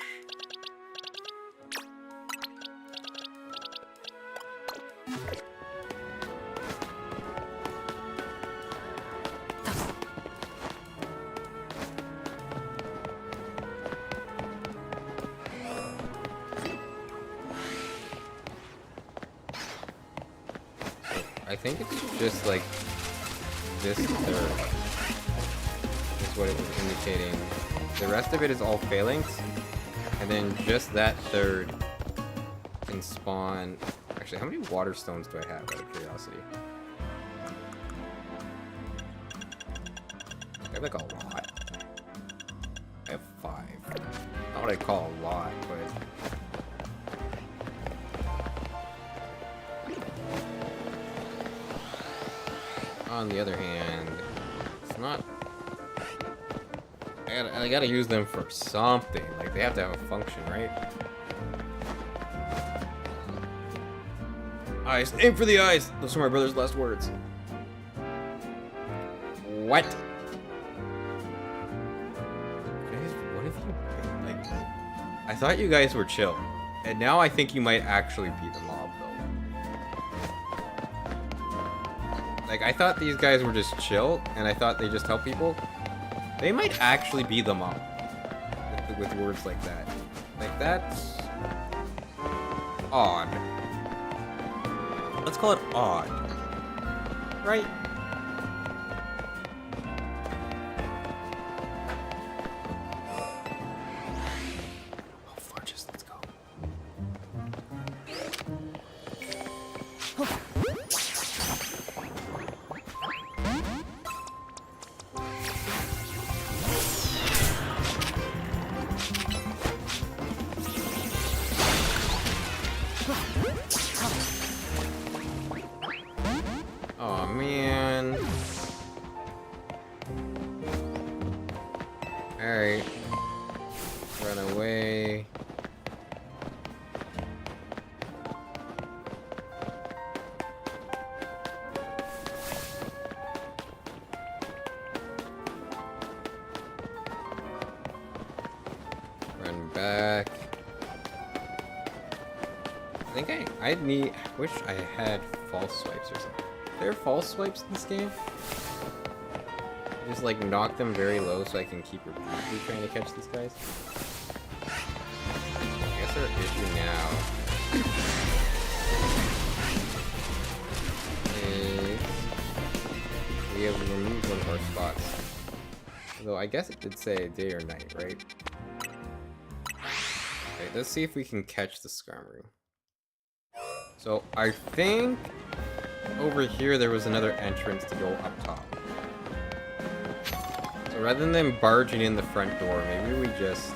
I think it's just like this third is what it was indicating. The rest of it is all phalanx, and then just that third can spawn. Actually, how many water stones do I have out of curiosity? I have like a lot. I have 5. Not what I call a lot, but on the other hand, it's not. I gotta use them for something. Like, they have to have a function, right? Eyes. Aim for the eyes! Those are my brother's last words. What? Guys, what have you been? Like, I thought you guys were chill. And now I think you might actually be the mob, though. Like, I thought these guys were just chill, and I thought they just help people. They might actually be the mob. With words like that. Like, that's odd. Let's call it odd. Right? Oh, fudges, let's go. Oh man. Alright. Run away. Run back. I think I wish I had false swipes or something. Are there false swipes in this game? Just like knock them very low so I can keep repeatedly trying to catch these guys. I guess our issue now is we have removed one of our spots. Although I guess it did say day or night, right? Okay, let's see if we can catch the Skarmory. So I think over here there was another entrance to go up top. So rather than barging in the front door, maybe we just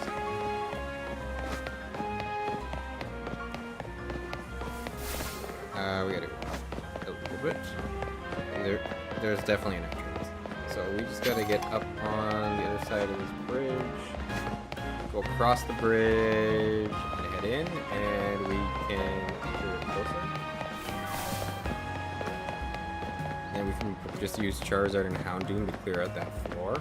we gotta go up a little bit. And there's definitely an entrance. So we just gotta get up on the other side of this bridge, go across the bridge, and head in, and we can and we can just use Charizard and Houndoom to clear out that floor.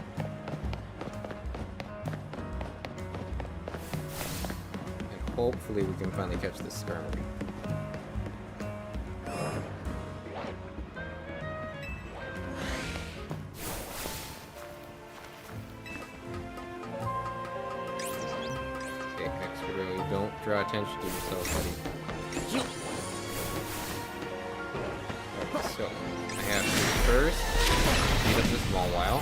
And hopefully we can finally catch this Skarmory. Okay, Excadrill, don't draw attention to yourself, buddy. So, I have to first beat up this Mawile.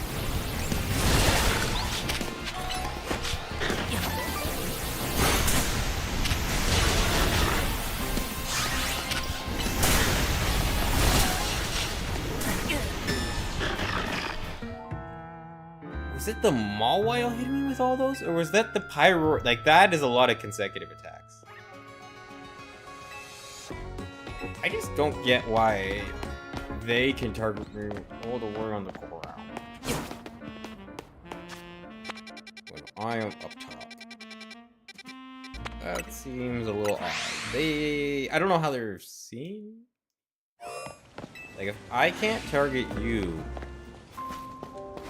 Was it the Mawile hitting me with all those? Or was that the Pyro? Like, that is a lot of consecutive attacks. I just don't get why they can target me with all the war on the corral when I am up top. That seems a little odd. I don't know how they're seen. Like, if I can't target you,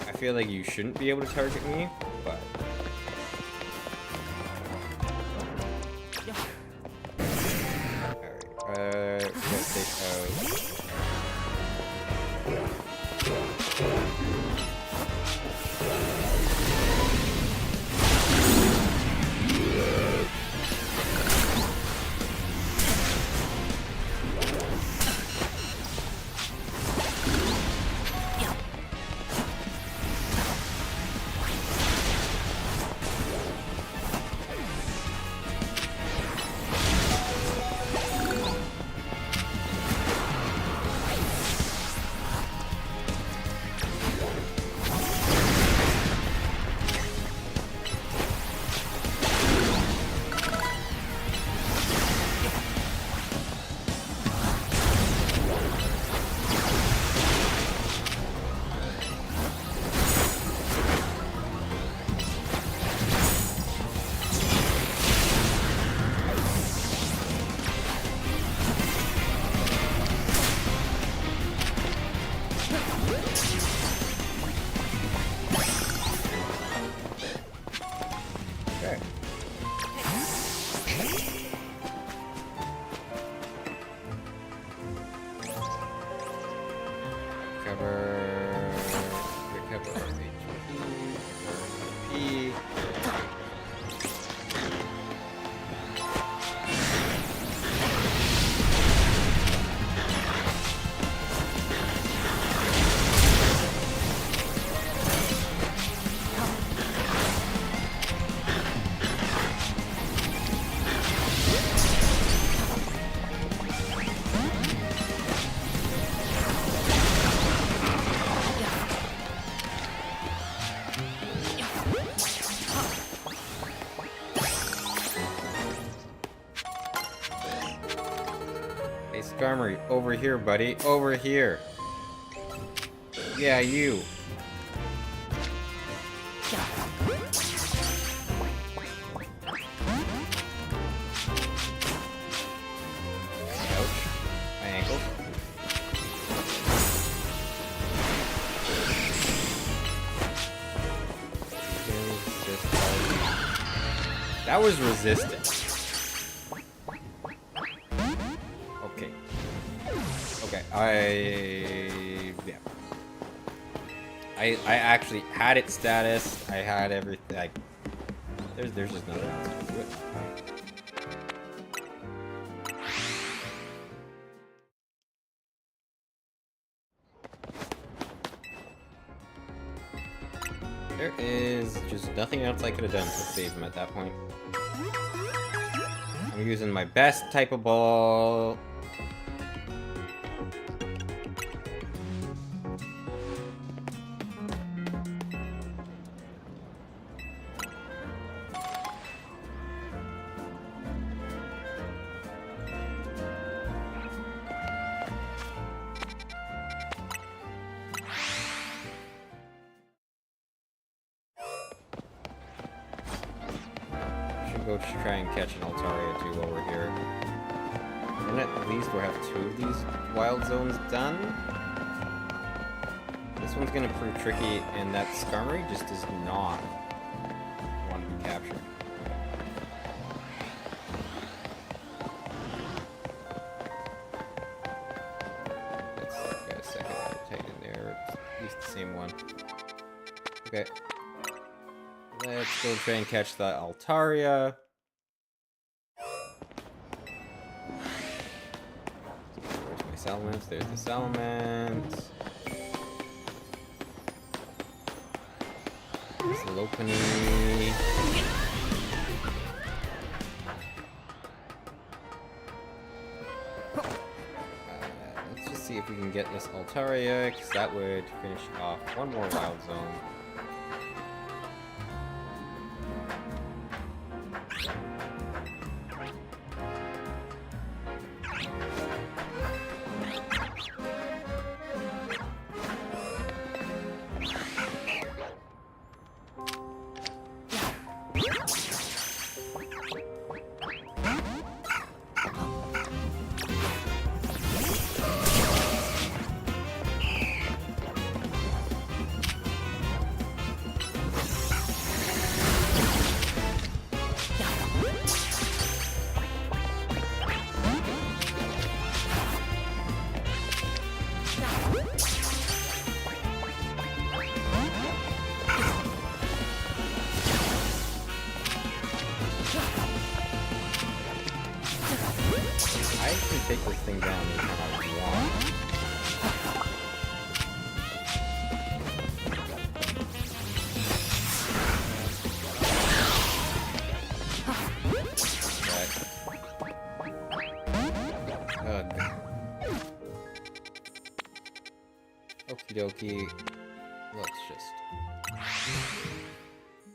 I feel like you shouldn't be able to target me, but... Alright, let's take out... Skarmory, over here, buddy. Over here. Yeah, you. Ouch. My ankle. That was resistant. Yeah. I actually had its status. I had everything. There's just nothing else to do it. There is just nothing else I could have done to save him at that point. I'm using my best type of ball. Go try and catch an Altaria too while we're here. And at least we'll have 2 of these wild zones done. This one's gonna prove tricky, and that Skarmory just does not want to be captured. Let's get a second Titan there. It's at least the same one. Okay. Let's go try and catch the Altaria. Where's my Salamence? There's the Salamence. There's the Lopunny. Let's just see if we can get this Altaria, because that would finish off one more wild zone. I can take this thing down anytime I want. Okie dokie.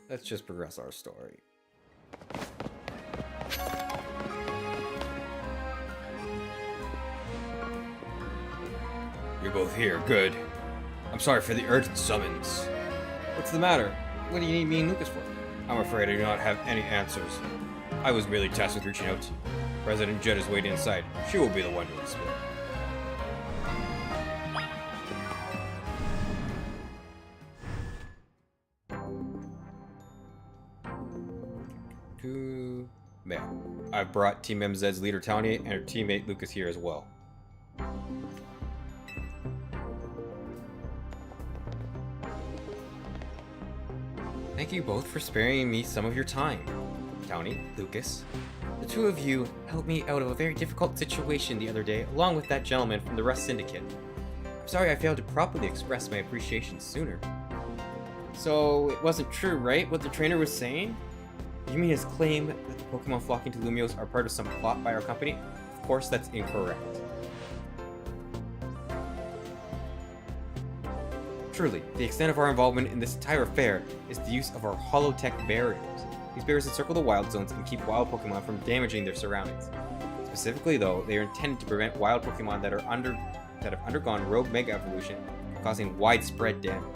Let's just progress our story. You're both here. Good. I'm sorry for the urgent summons. What's the matter? What do you need me and Lucas for? I'm afraid I do not have any answers. I was merely tasked with reaching out to you. President Jed is waiting inside. She will be the one to explain. I've brought Team MZ's leader Tony and her teammate Lucas here as well. Thank you both for sparing me some of your time. Tony, Lucas, the two of you helped me out of a very difficult situation the other day, along with that gentleman from the Rust Syndicate. I'm sorry I failed to properly express my appreciation sooner. So, it wasn't true, right? What the trainer was saying? You mean his claim that the Pokemon flocking to Lumiose are part of some plot by our company? Of course, that's incorrect. Truly, the extent of our involvement in this entire affair is the use of our holotech barriers. These barriers encircle the wild zones and keep wild Pokemon from damaging their surroundings. Specifically, though, they are intended to prevent wild Pokemon that have undergone Rogue Mega Evolution from causing widespread damage.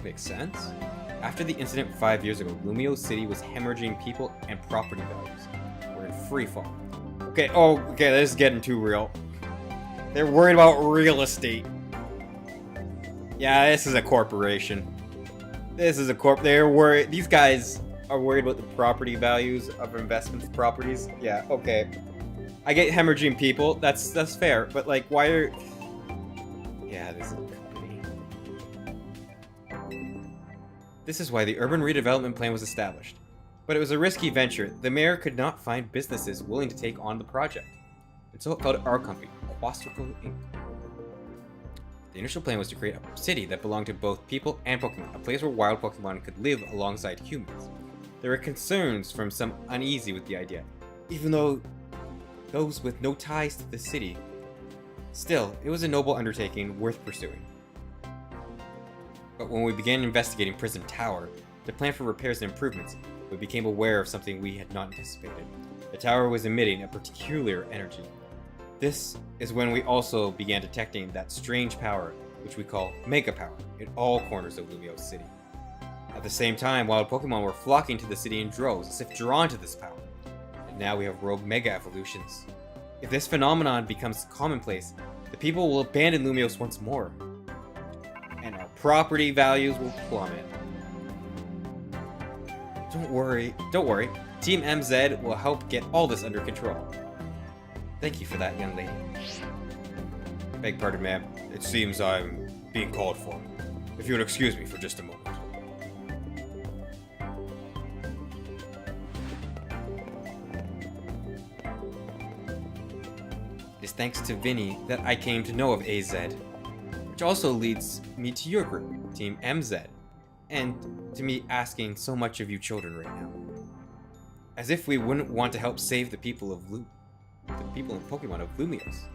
Makes sense? After the incident 5 years ago, Lumiose City was hemorrhaging people and property values. We're in free fall. Okay, this is getting too real. They're worried about real estate. Yeah, this is a corporation. They're worried. These guys are worried about the property values of investment properties. Yeah, okay. I get hemorrhaging people. That's fair. But like, why are? Yeah, this is a company. This is why the urban redevelopment plan was established. But it was a risky venture. The mayor could not find businesses willing to take on the project. And so it fell to our company, Quastrical Inc. The initial plan was to create a city that belonged to both people and Pokemon, a place where wild Pokemon could live alongside humans. There were concerns from some uneasy with the idea, even though those with no ties to the city. Still, it was a noble undertaking worth pursuing. But when we began investigating Prison Tower, to plan for repairs and improvements, we became aware of something we had not anticipated. The tower was emitting a particular energy. This is when we also began detecting that strange power, which we call Mega Power, in all corners of Lumiose City. At the same time, wild Pokemon were flocking to the city in droves, as if drawn to this power. And now we have Rogue Mega Evolutions. If this phenomenon becomes commonplace, the people will abandon Lumiose once more. And our property values will plummet. Don't worry. Team MZ will help get all this under control. Thank you for that, young lady. Beg pardon, ma'am. It seems I'm being called for. If you would excuse me for just a moment. It is thanks to Vinny that I came to know of AZ, which also leads me to your group, Team MZ, and to me asking so much of you children right now. As if we wouldn't want to help save the people of in Pokemon of Lumiose.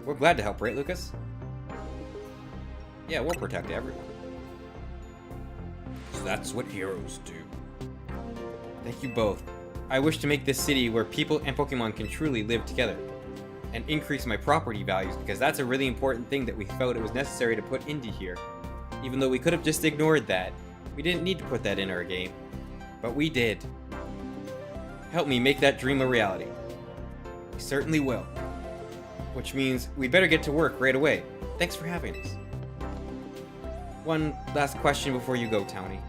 We're glad to help, right, Lucas? Yeah, we'll protect everyone. So that's what heroes do. Thank you both. I wish to make this city where people and Pokemon can truly live together, and increase my property values, because that's a really important thing that we felt it was necessary to put into here. Even though we could have just ignored that. We didn't need to put that in our game. But we did. Help me make that dream a reality. We certainly will. Which means we better get to work right away. Thanks for having us. One last question before you go, Townie.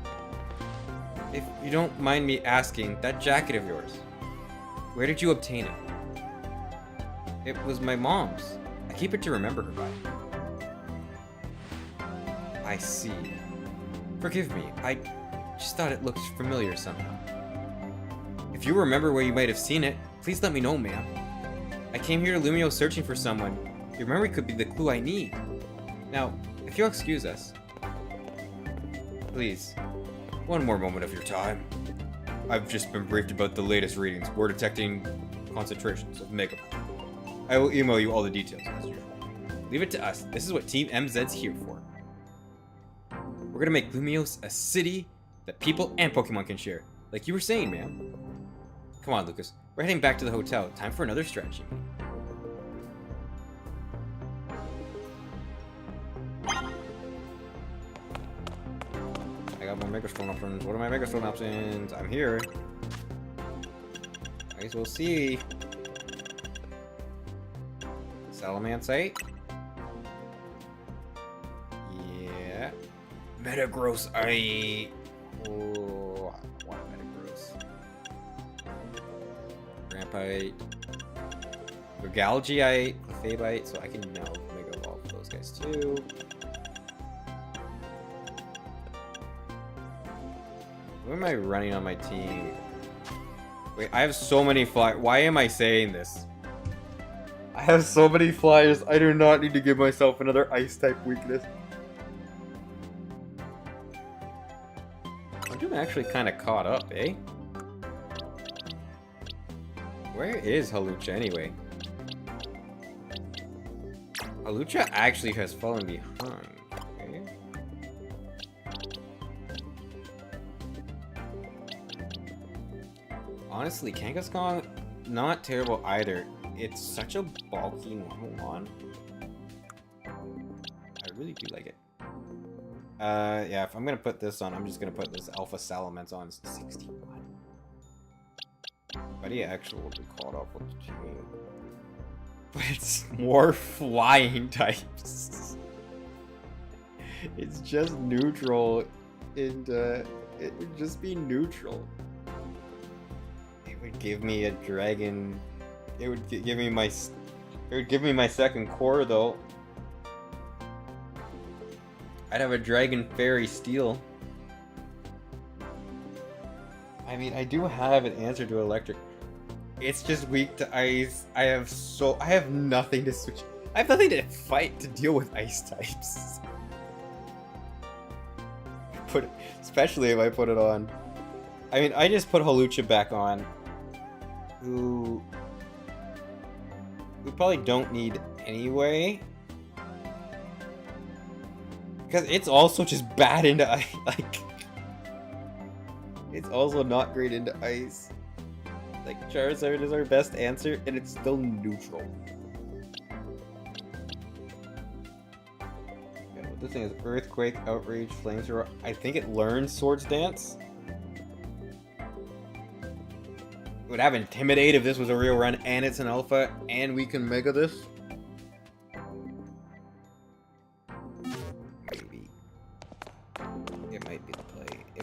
If you don't mind me asking, that jacket of yours, where did you obtain it? It was my mom's. I keep it to remember her by. I see. Forgive me, I just thought it looked familiar somehow. If you remember where you might have seen it, please let me know, ma'am. I came here to Lumio searching for someone. Your memory could be the clue I need. Now, if you'll excuse us. Please, one more moment of your time. I've just been briefed about the latest readings. We're detecting concentrations of Mega. I will email you all the details as usual. Leave it to us. This is what Team MZ's here for. We're gonna make Lumiose a city that people and Pokemon can share. Like you were saying, man. Come on, Lucas. We're heading back to the hotel. Time for another strategy. I got more Megastone options. What are my Megastone options? I'm here. I guess we'll see. Salamancite. Yeah. Metagross. Oh, I want Metagross. Rampite. Galgite. Clefabite. So I can now Mega Evolve those guys too. What am I running on my team? Wait, I have so many flyers. Why am I saying this? I have so many flyers. I do not need to give myself another ice type weakness. I'm actually kind of caught up, eh? Where is Hawlucha anyway? Hawlucha actually has fallen behind. Okay. Honestly, Kangaskhan, not terrible either. It's such a bulky normal one. I really do like it. Yeah, if I'm gonna put this on, I'm just gonna put this Alpha Salamence on 61. But he actually will be caught up with the team. But it's more flying types. It's just neutral, and it would just be neutral. It would give me a dragon. It would give me my. It would give me my second core though. I'd have a Dragon Fairy Steel. I mean, I do have an answer to electric. It's just weak to ice. I have nothing to switch. I have nothing to fight to deal with ice types. Especially if I put it on. I mean, I just put Hawlucha back on. Who we probably don't need anyway. Because it's also just bad into ice. Like, it's also not great into ice. Like, Charizard is our best answer, and it's still neutral. Yeah, what this thing is Earthquake, Outrage, Flamethrower. I think it learns Swords Dance. It would have Intimidate if this was a real run, and it's an alpha, and we can Mega this.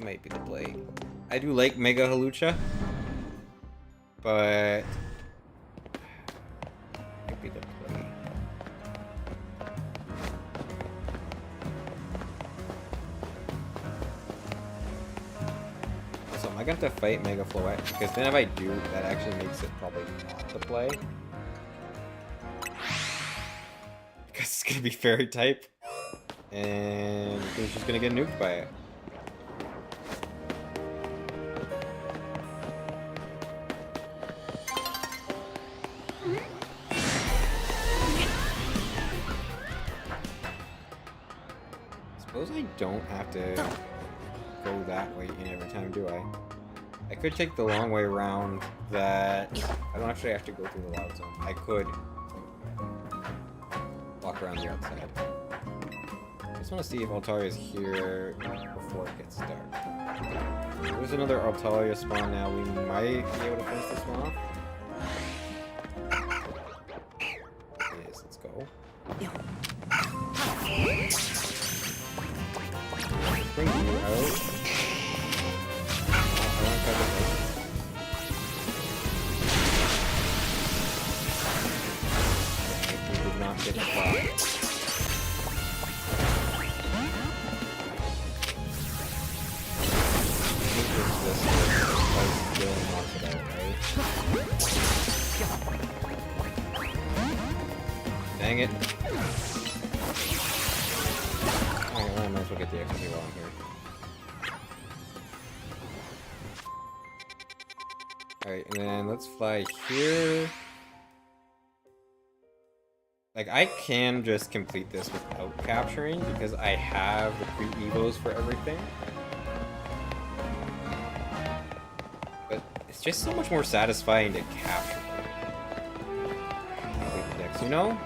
Might be the play. I do like Mega Hawlucha, but might be the play. So am I gonna have to fight Mega Floette? Because then if I do, that actually makes it probably not the play. Because it's gonna be Fairy type, and it's just gonna get nuked by it. Suppose I don't have to go that way in every time, do I? I could take the long way around that. I don't actually have to go through the Wild Zone. I could walk around the outside. I just want to see if Altaria is here before it gets dark. There's another Altaria spawn now. We might be able to finish this one off. Yes, let's go. Bring you out. I want to try this. We did not get the block. I think it's this. I was still knocked it out, right? Dang it. Alright, well, I might as well get the XP while I'm here. Alright, and then let's fly here. Like, I can just complete this without capturing because I have the pre-evos for everything. But it's just so much more satisfying to capture them. Complete the decks, you know?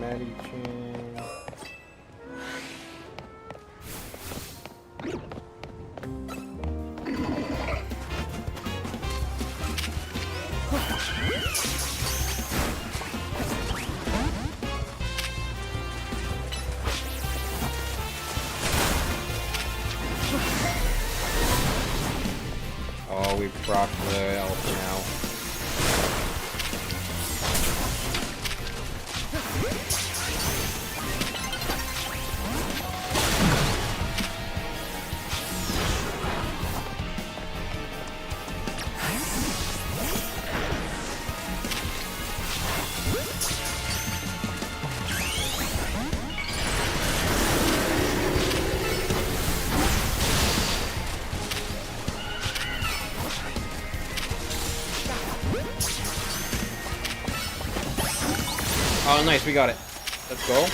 Maddie-chan. Oh, we proc the elf now. Oh, nice, we got it. Let's go.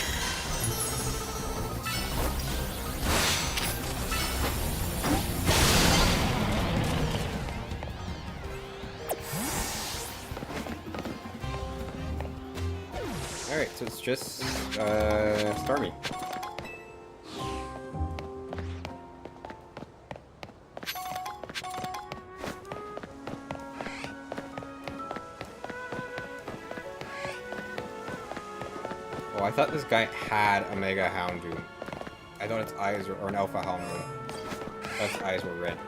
Alright, so it's just, Starmie. Oh, I thought this guy had a Mega Houndoom. I thought its eyes were, or an Alpha Houndoom. I thought its eyes were red.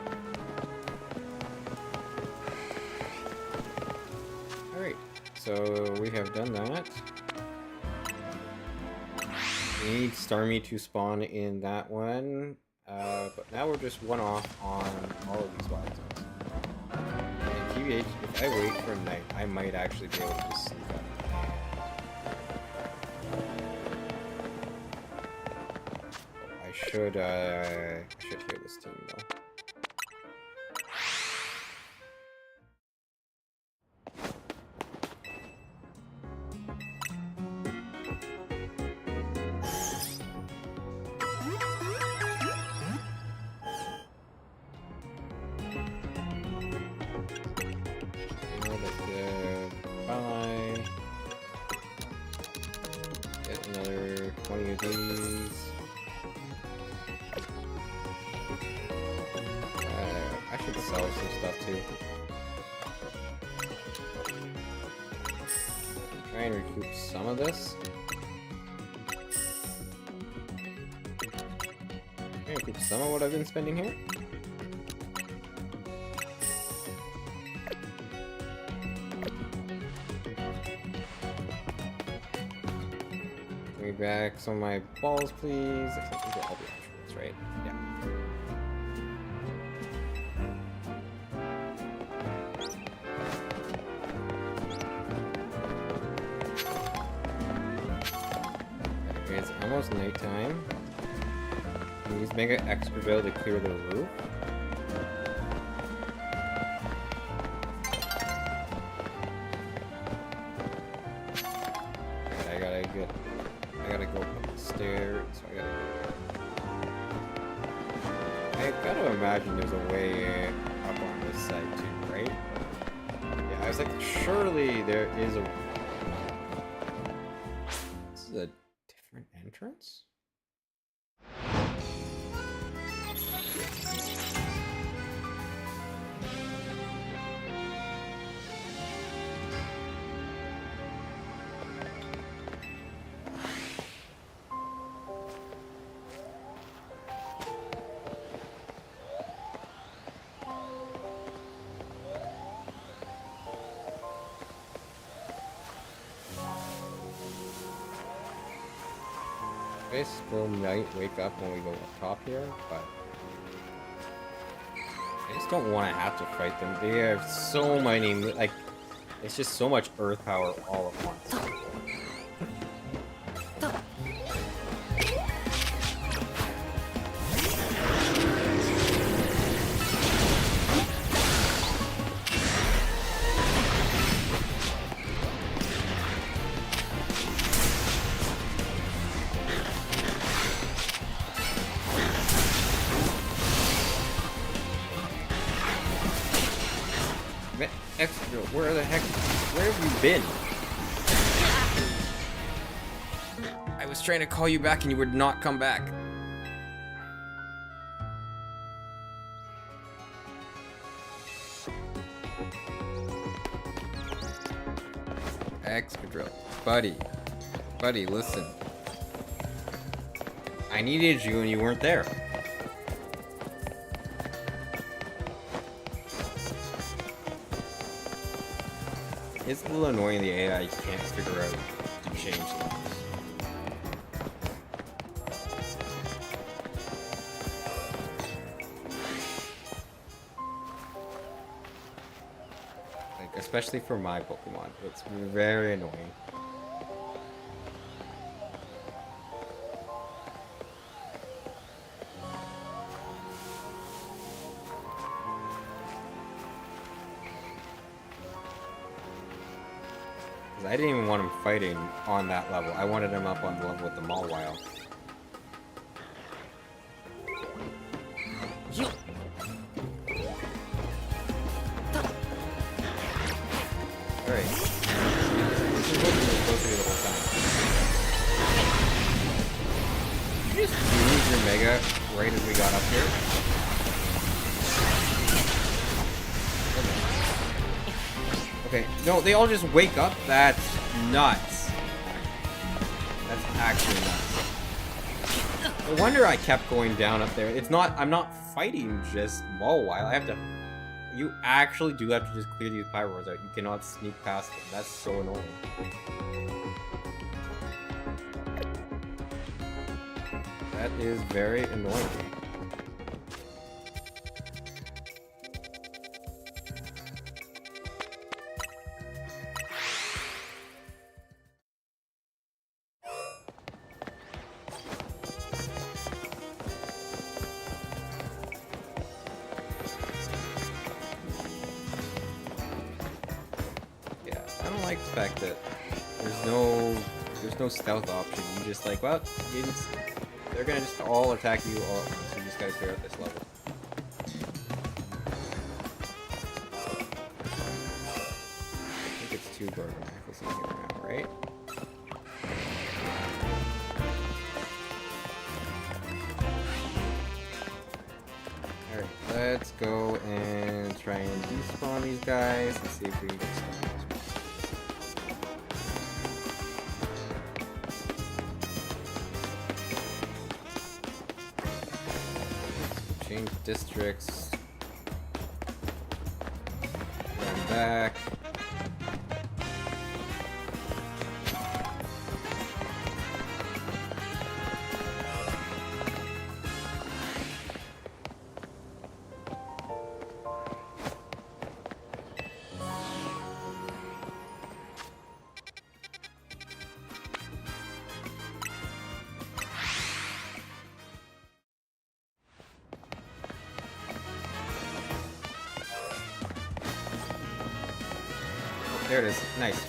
Alright, so we have done that. We need Starmie to spawn in that one. But now we're just one off on all of these wild zones. And TBH, if I wait for night, I might actually be able to just sneak up. I should hear this team though. Bye. Get another 20 of these. I should sell some stuff too. Try and recoup some of this. Try and recoup some of what I've been spending here. Give me back some of my balls, please. I think these are all the attributes, right? Yeah. It's almost nighttime. Use Mega Excavail to clear the roof. I gotta go up the stairs, so I gotta imagine there's a way up on this side too, right? Yeah, I was like, surely there is a... This is a different entrance? This will might wake up when we go up top here, but I just don't want to have to fight them. They have so many, like, it's just so much earth power all at once. Excadrill, where the heck? Where have you been? I was trying to call you back and you would not come back. Excadrill, buddy. Buddy, listen. I needed you and you weren't there. It's a little annoying the AI can't figure out to change things. Like, especially for my Pokemon, it's very annoying. I didn't even want him fighting on that level. I wanted him up on the level with the Mawile. Alright. This is what we were supposed to do the whole time. Did you just use your Mega right as we got up here? Okay, no, they all just wake up? That's nuts. That's actually nuts. No wonder I kept going down up there. It's not, I'm not fighting just Mawile. I have to, you actually do have to just clear these Pyros out. You cannot sneak past them. That's so annoying. That is very annoying. I don't like the fact that there's no stealth option. You just like, well, they're gonna just all attack you all at once. So you just gotta clear out this level. I think it's 2 Gorgonacles in here now, right? Alright, let's go and try and despawn these guys and see if we can get spawned. Change districts. Run back. There it is. Nice.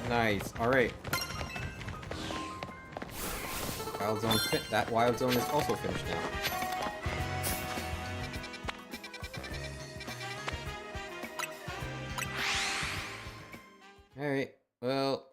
Nice. All right. Wild zone fit. That wild zone is also finished now. All right. Well.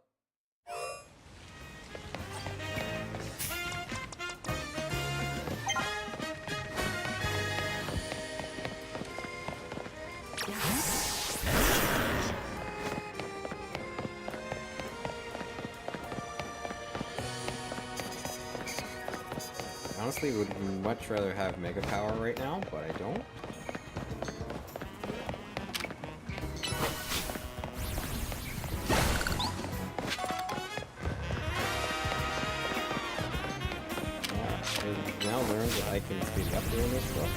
honestly would much rather have Mega Power right now, but I don't. I've now learned that I can speed up doing this, so...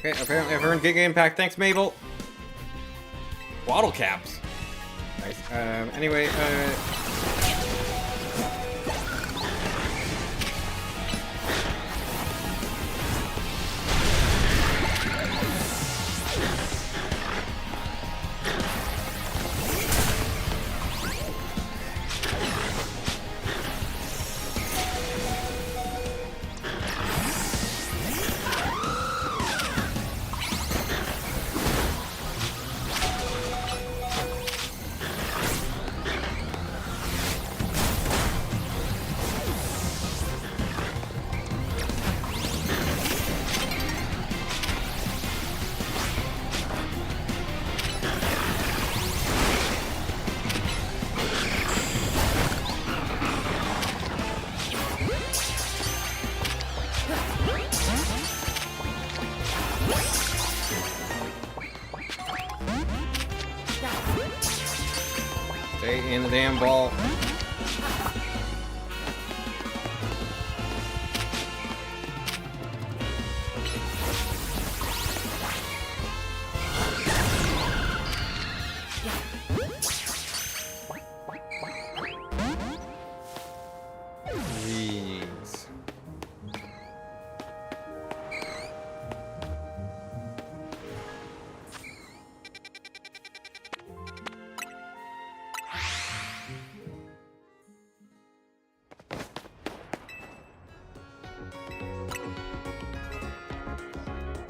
Okay, apparently I've earned Giga Impact. Thanks, Mabel. Bottle caps. Nice. Anyway, stay in the damn ball. Jeez.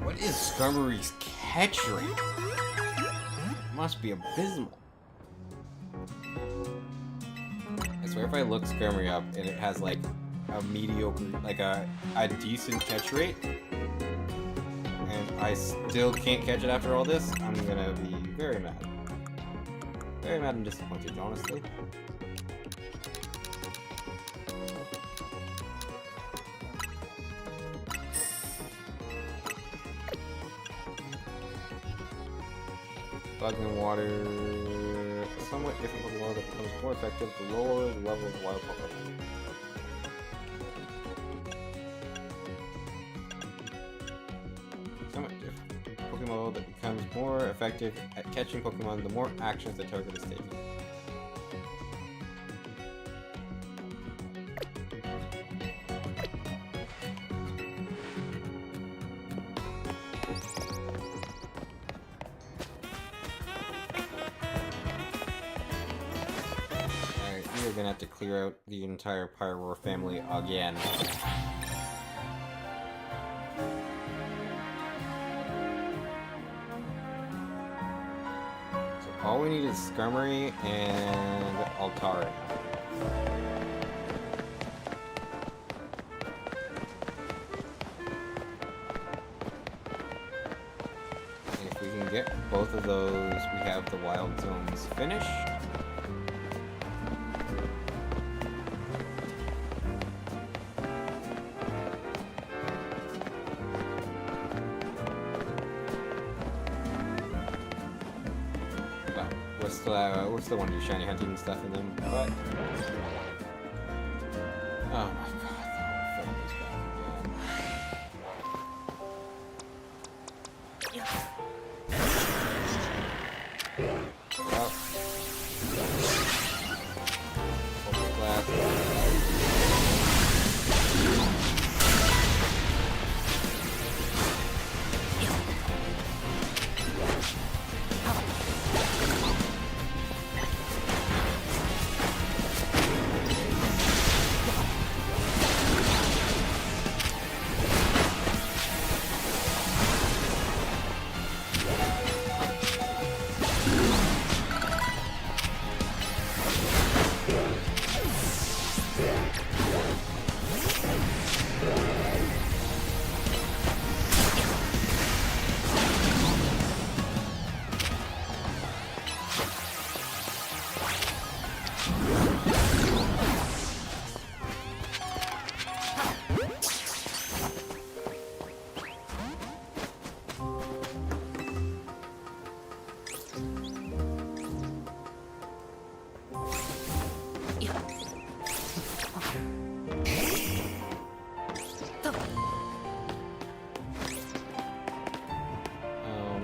What is Skarmory's catch rate? Must be abysmal. I swear if I look Skarmory up and it has like a mediocre, like a decent catch rate, and I still can't catch it after all this, I'm gonna be very mad. Very mad and disappointed, honestly. Bug and water, somewhat different Pokemon that becomes more effective the lower the level of wild Pokemon. Somewhat different Pokemon that becomes more effective at catching Pokemon the more actions the target is taking. We're gonna have to clear out the entire Pyroar family again. we need is Skarmory and Altari. If we can get both of those, we have the Wild Zones finished. What's the one you shiny hunting and stuff in them? But oh my god, the whole thing is back again.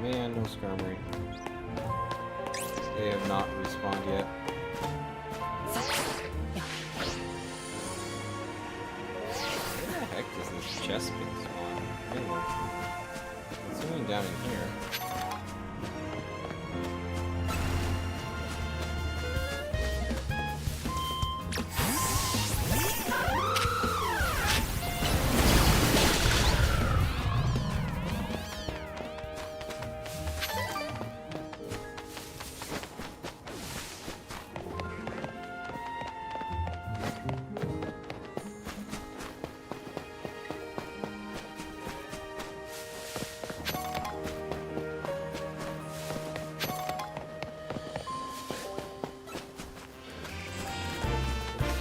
Well, no Skarmory. They have not respawned yet. Where the heck does this chest been spawn? Anyway, it's going down in here.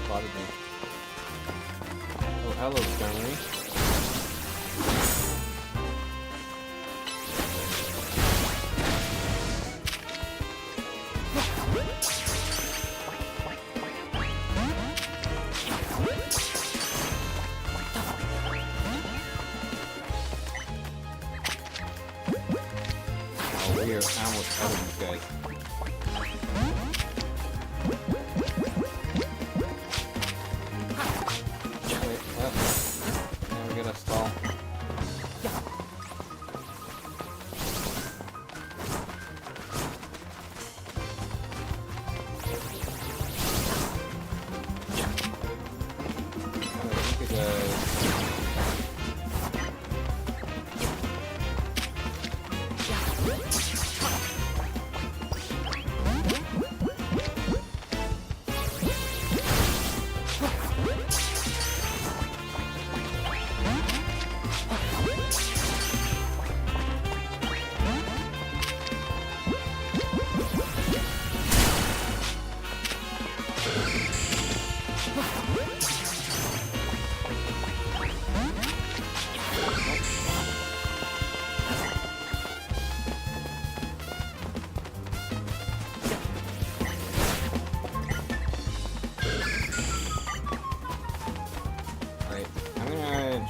Spotted me. Oh, hello, Skarmory. Oh, we are almost out of these guys. Stall.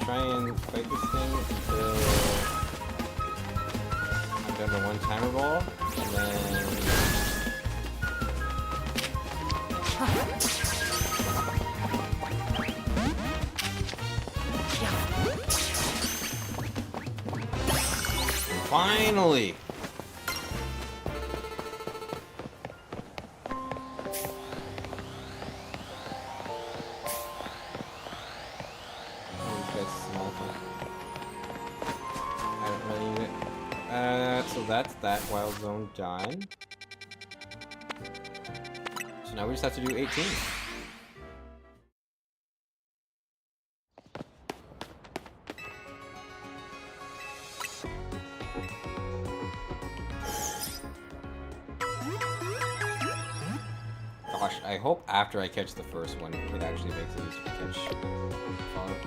Try and fight this thing until I'm done the one timer ball, and then finally! So that's that Wild Zone done. Now we just have to do 18. Gosh, I hope after I catch the first one, it actually makes it easier to catch.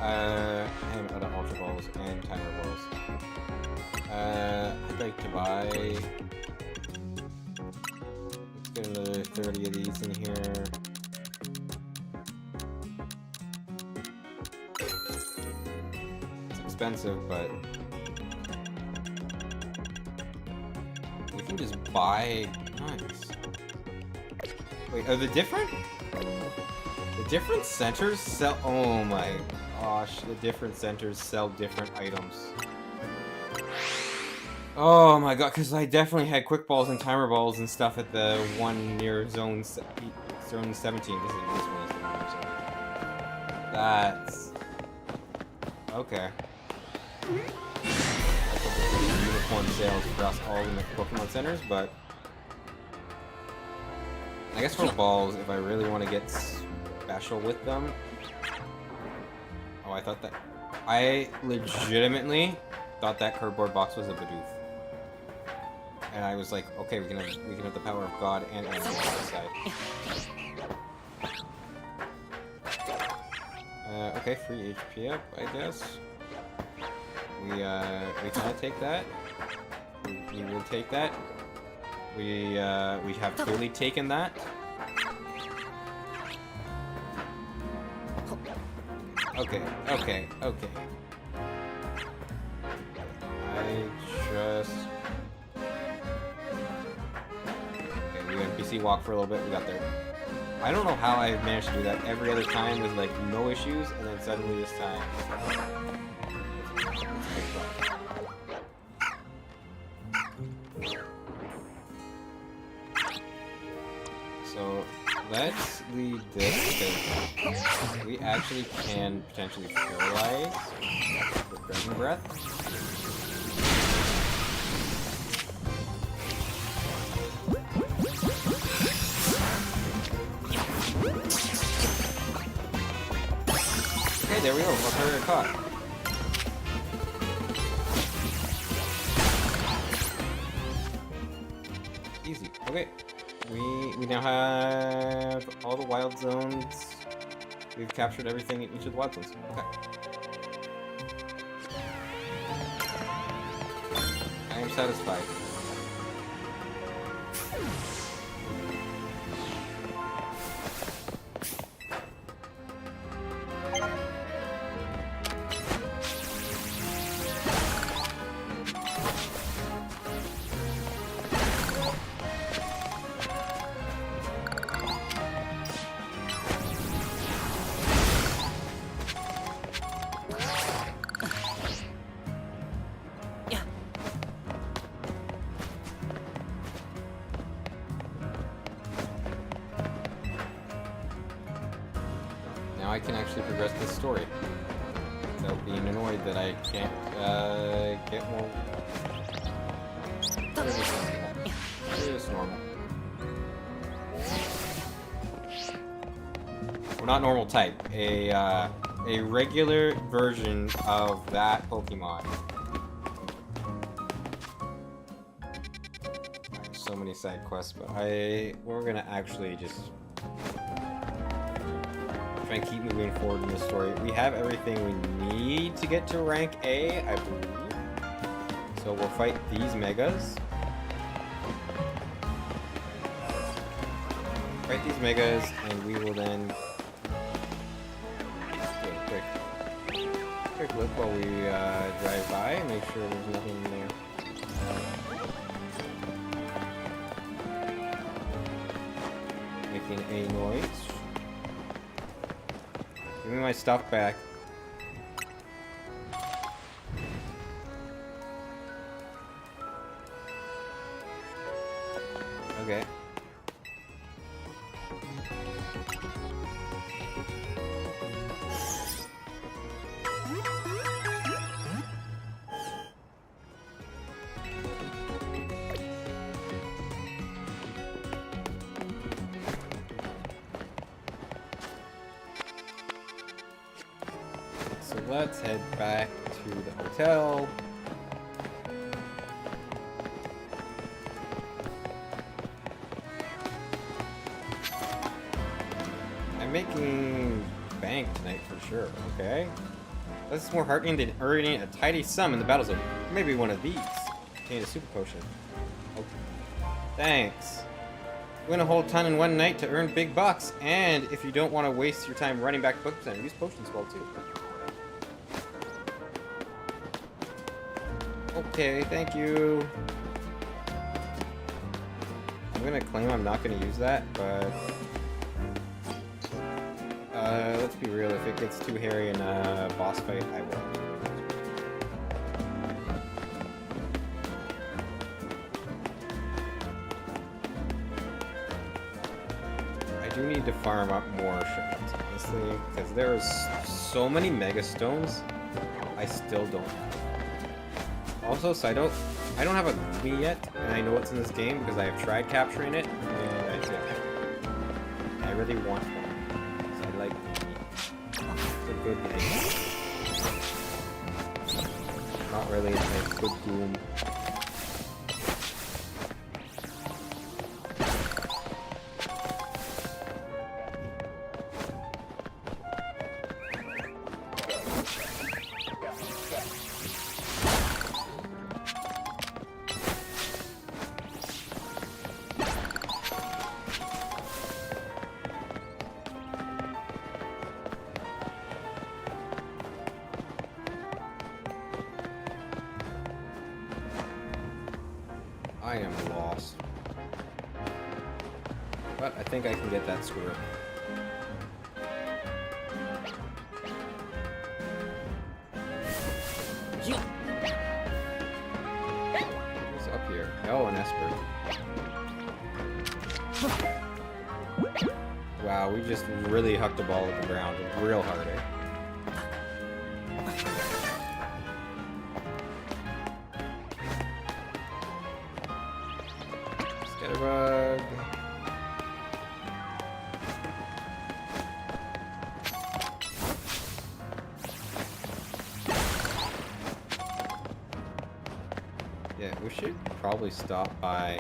I'm out of Ultra Balls and Timer Balls. I'd like to buy... Let's get another 30 of these in here. It's expensive, but... we can just buy... Nice. Wait, are the different centers sell? Oh my gosh, the different centers sell different items. Oh my god, because I definitely had quick balls and timer balls and stuff at the one near zone 17. This one is the one. That's okay. I thought this would be uniform sales across all the Pokemon centers, but. I guess for balls, if I really want to get special with them... Oh, I thought that... I legitimately thought that cardboard box was a Bidoof. And I was like, okay, we can have the power of God and animal on the side. Okay, free HP up, I guess. We kind of take that. We will take that. We have clearly taken that. Okay. Okay, we got NPC walk for a little bit, we got there. I don't know how I managed to do that every other time with like no issues, and then suddenly this time. So let's lead this because we actually can potentially paralyze with Dragon Breath. Okay, there we go. We're very caught. Easy. Okay. We now have all the wild zones. We've captured everything in each of the wild zones. Okay. I am satisfied. I can actually progress this story without being annoyed that I can't get more. It is normal. Well, not normal type. A regular version of that Pokemon. So many side quests, but we're gonna actually just. And keep moving forward in the story. We have everything we need to get to rank A, I believe. So we'll fight these Megas. Fight these Megas, and we will then just do a quick look while we drive by and make sure there's nothing there making a noise. Give me my stuff back. Okay. let's head back to the hotel. I'm making bank tonight for sure, okay? This is more heartening than earning a tidy sum in the battle zone. Maybe one of these. Contain a super potion. Okay. Thanks. Win a whole ton in one night to earn big bucks, and if you don't want to waste your time running back to Book Center, use potions well too. Okay, thank you. I'm gonna claim I'm not gonna use that, but let's be real, if it gets too hairy in a boss fight, I will. I do need to farm up more shards, honestly, because there's so many mega stones I still don't have. Also, side note, I don't have a Goomy yet, and I know it's in this game because I have tried capturing it, and I failed. I really want one, because I like Goomy. It's a good thing. Not really, it's like good Goom. I am lost. But I think I can get that squirrel. What's up here? Oh, an Esper. Wow, we just really hucked the ball at the ground real hard, eh? Scatterbug. Yeah, we should probably stop by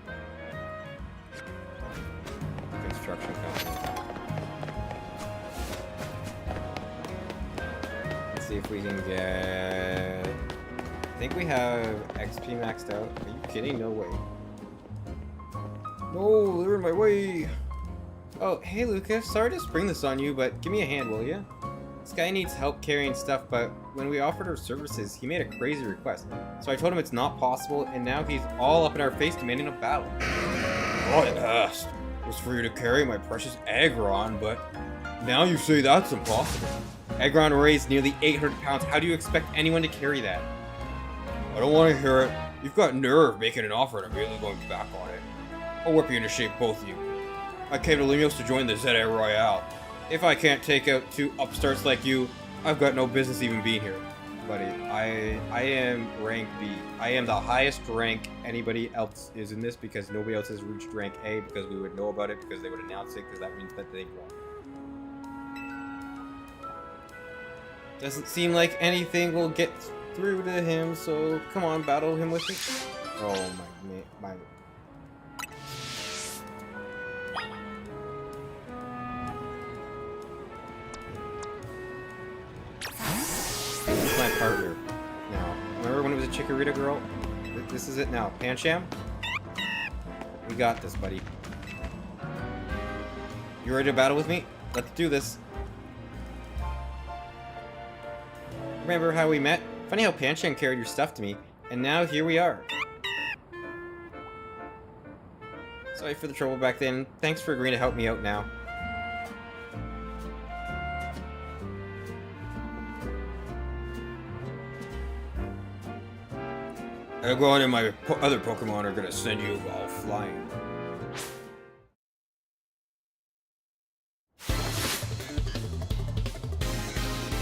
the construction company. Let's see if we can get... I think we have XP maxed out. Are you kidding? No way. No, they're in my way. Oh, hey Lucas. Sorry to spring this on you, but give me a hand, will you? This guy needs help carrying stuff, but when we offered our services, he made a crazy request. So I told him it's not possible, and now he's all up in our face demanding a battle. All I asked was for you to carry my precious Aggron, but now you say that's impossible. Aggron weighs nearly 800 pounds. How do you expect anyone to carry that? I don't want to hear it. You've got nerve making an offer and immediately going back on it. I'll whip you into shape, both of you. I came to Limos to join the ZA Royale. If I can't take out two upstarts like you, I've got no business even being here. Buddy, I am rank B. I am the highest rank anybody else is in this because nobody else has reached rank A because we would know about it because they would announce it because that means that they won. Doesn't seem like anything will get through to him, so come on, battle him with me. Oh my. This is my partner now. Remember when it was a Chikorita girl? This is it now. Pancham? We got this, buddy. You ready to battle with me? Let's do this. Remember how we met? Funny how Pancham carried your stuff to me, and now here we are. Sorry for the trouble back then. Thanks for agreeing to help me out now. Aggron and my other Pokemon are gonna send you all flying.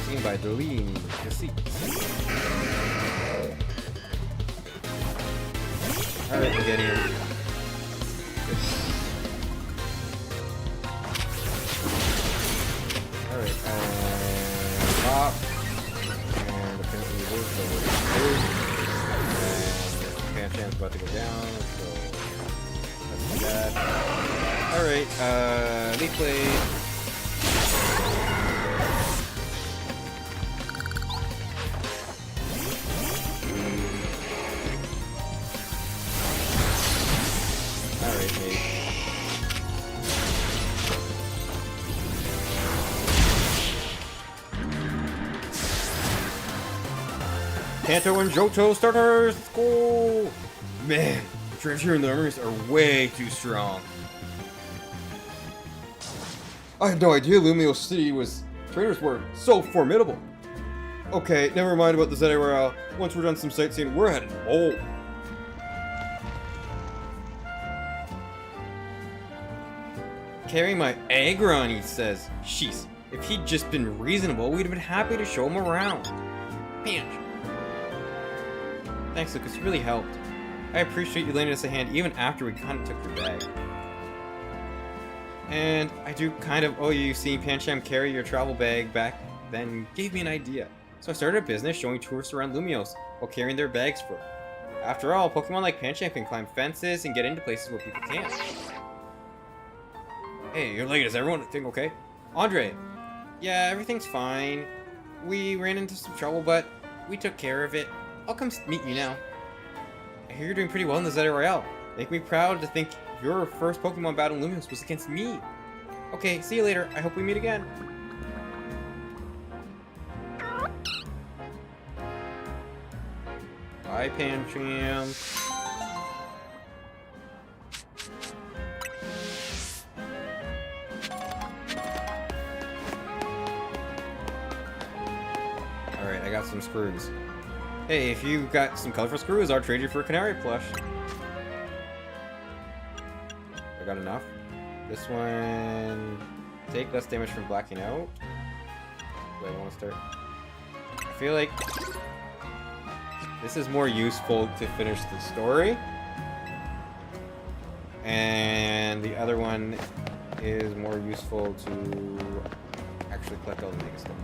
Seen by deleting receipts. Alright, we're getting him. And pop. And apparently it is the way and Pancham's about to go down, so let's do that. Alright, Leaf Blade. Kanto and Johto starters! Let's go! Man, the Treasure and the armors are way too strong. I had no idea Lumio City trainers were so formidable. Okay, never mind about the Zeta Royale. Once we're done some sightseeing, we're headed home. Carry my Aggron, he says. Sheesh, if he'd just been reasonable, we'd have been happy to show him around. Pinch. Thanks, Lucas. You really helped. I appreciate you lending us a hand even after we kind of took your bag. And I do kind of owe you seeing Pancham carry your travel bag back then gave me an idea. So I started a business showing tourists around Lumiose while carrying their bags for them. After all, Pokemon like Pancham can climb fences and get into places where people can't. Hey, you're late. Is everything okay? Andre. Yeah, everything's fine. We ran into some trouble, but we took care of it. I'll come meet you now. I hear you're doing pretty well in the Zeta Royale. Make me proud to think your first Pokemon battle in Lumiose was against me. Okay, see you later. I hope we meet again. Bye, Pancham. Alright, I got some screws. Hey, if you got some colorful screws, I'll trade you for a canary plush. I got enough. This one... Take less damage from blacking out. Do I want to start? I feel like... this is more useful to finish the story. And the other one is more useful to actually collect all the Mega Stones.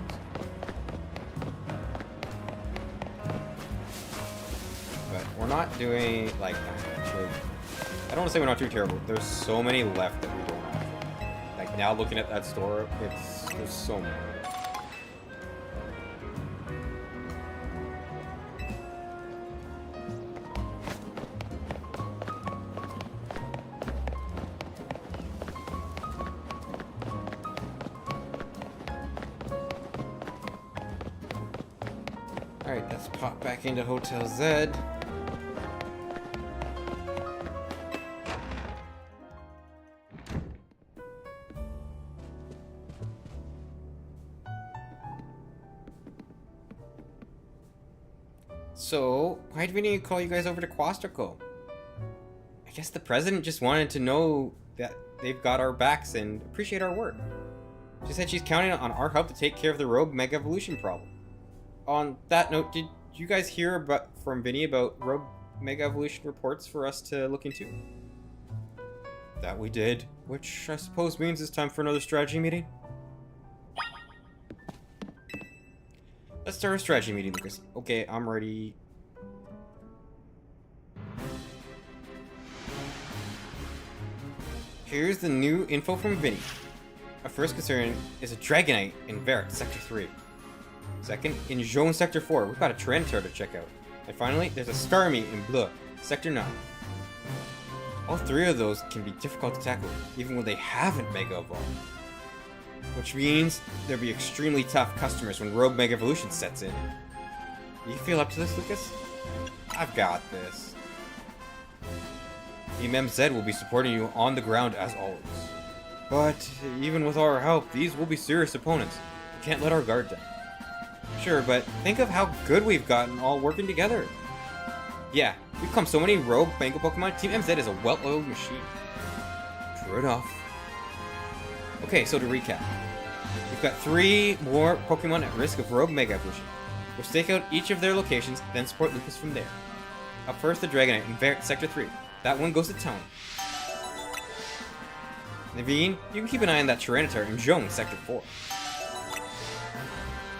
But we're not doing like I don't want to say we're not too terrible. There's so many left that we don't have. Like now looking at that store, there's so many. Alright, let's pop back into Hotel Z. So, why did we need to call you guys over to Quastrico? I guess the president just wanted to know that they've got our backs and appreciate our work. She said she's counting on our help to take care of the Rogue Mega Evolution problem. On that note, did you guys hear from Vinny about Rogue Mega Evolution reports for us to look into? That we did, which I suppose means it's time for another strategy meeting. Let's start a strategy meeting, Lucas. Okay, I'm ready. Here's the new info from Vinny. Our first concern is a Dragonite in Varric, Sector 3. Second, in Jaune Sector 4, we've got a Tyranitar to check out. And finally, there's a Starmie in Bleu, Sector 9. All three of those can be difficult to tackle, even when they haven't Mega Evolved. Which means they'll be extremely tough customers when Rogue Mega Evolution sets in. You feel up to this, Lucas? I've got this. Team MZ will be supporting you on the ground as always. But even with our help, these will be serious opponents. We can't let our guard down. Sure, but think of how good we've gotten all working together. Yeah, we've come so many Rogue Mega Pokemon, Team MZ is a well-oiled machine. True enough. Okay, so to recap. We've got 3 more Pokemon at risk of Rogue Mega Evolution. We'll stake out each of their locations, then support Lucas from there. Up first, the Dragonite in Varric Sector 3. That one goes to Tony. Naveen, you can keep an eye on that Tyranitar in Jaune Sector 4.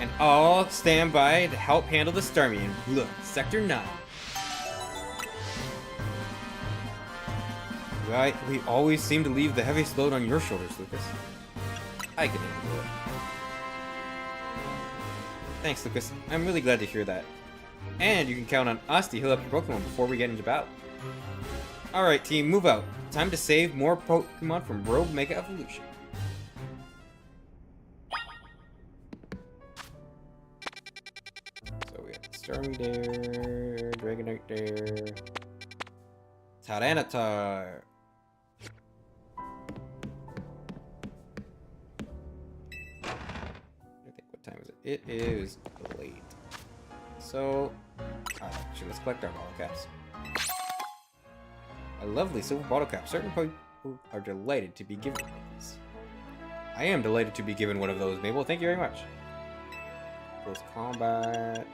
And all stand by to help handle the Starmie in look, Sector 9. Right, we always seem to leave the heaviest load on your shoulders, Lucas. I can handle it. Thanks, Lucas. I'm really glad to hear that. And you can count on us to heal up your Pokemon before we get into battle. Alright, team, move out. Time to save more Pokemon from Rogue Mega Evolution. So we have Starmie there, Dragonite there, Tyranitar. I think, what time is it? It is late. So, actually, let's collect our bottle caps. A lovely silver bottle cap. Certain people are delighted to be given one of these. I am delighted to be given one of those, Mabel. Thank you very much. Close combat.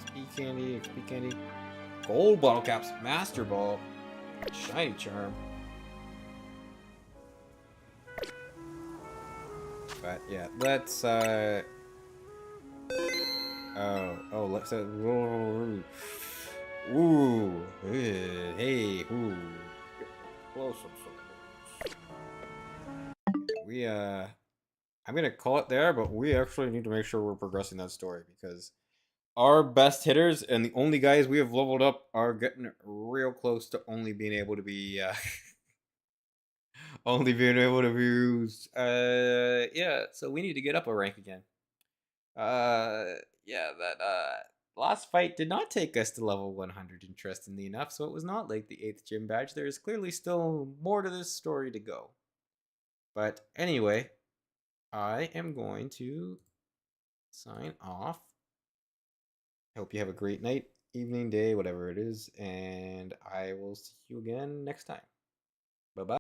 XP candy, XP candy. Gold bottle caps. Master Ball. Shiny Charm. But yeah, let's let's ooh, hey, ooh. Close. We I'm gonna call it there, but we actually need to make sure we're progressing that story because our best hitters and the only guys we have leveled up are getting real close to only being able to be only being able to be used. Yeah, so we need to get up a rank again. Yeah, that last fight did not take us to level 100, interestingly enough, so it was not like the 8th gym badge. There is clearly still more to this story to go. But anyway, I am going to sign off. I hope you have a great night, evening, day, whatever it is, and I will see you again next time.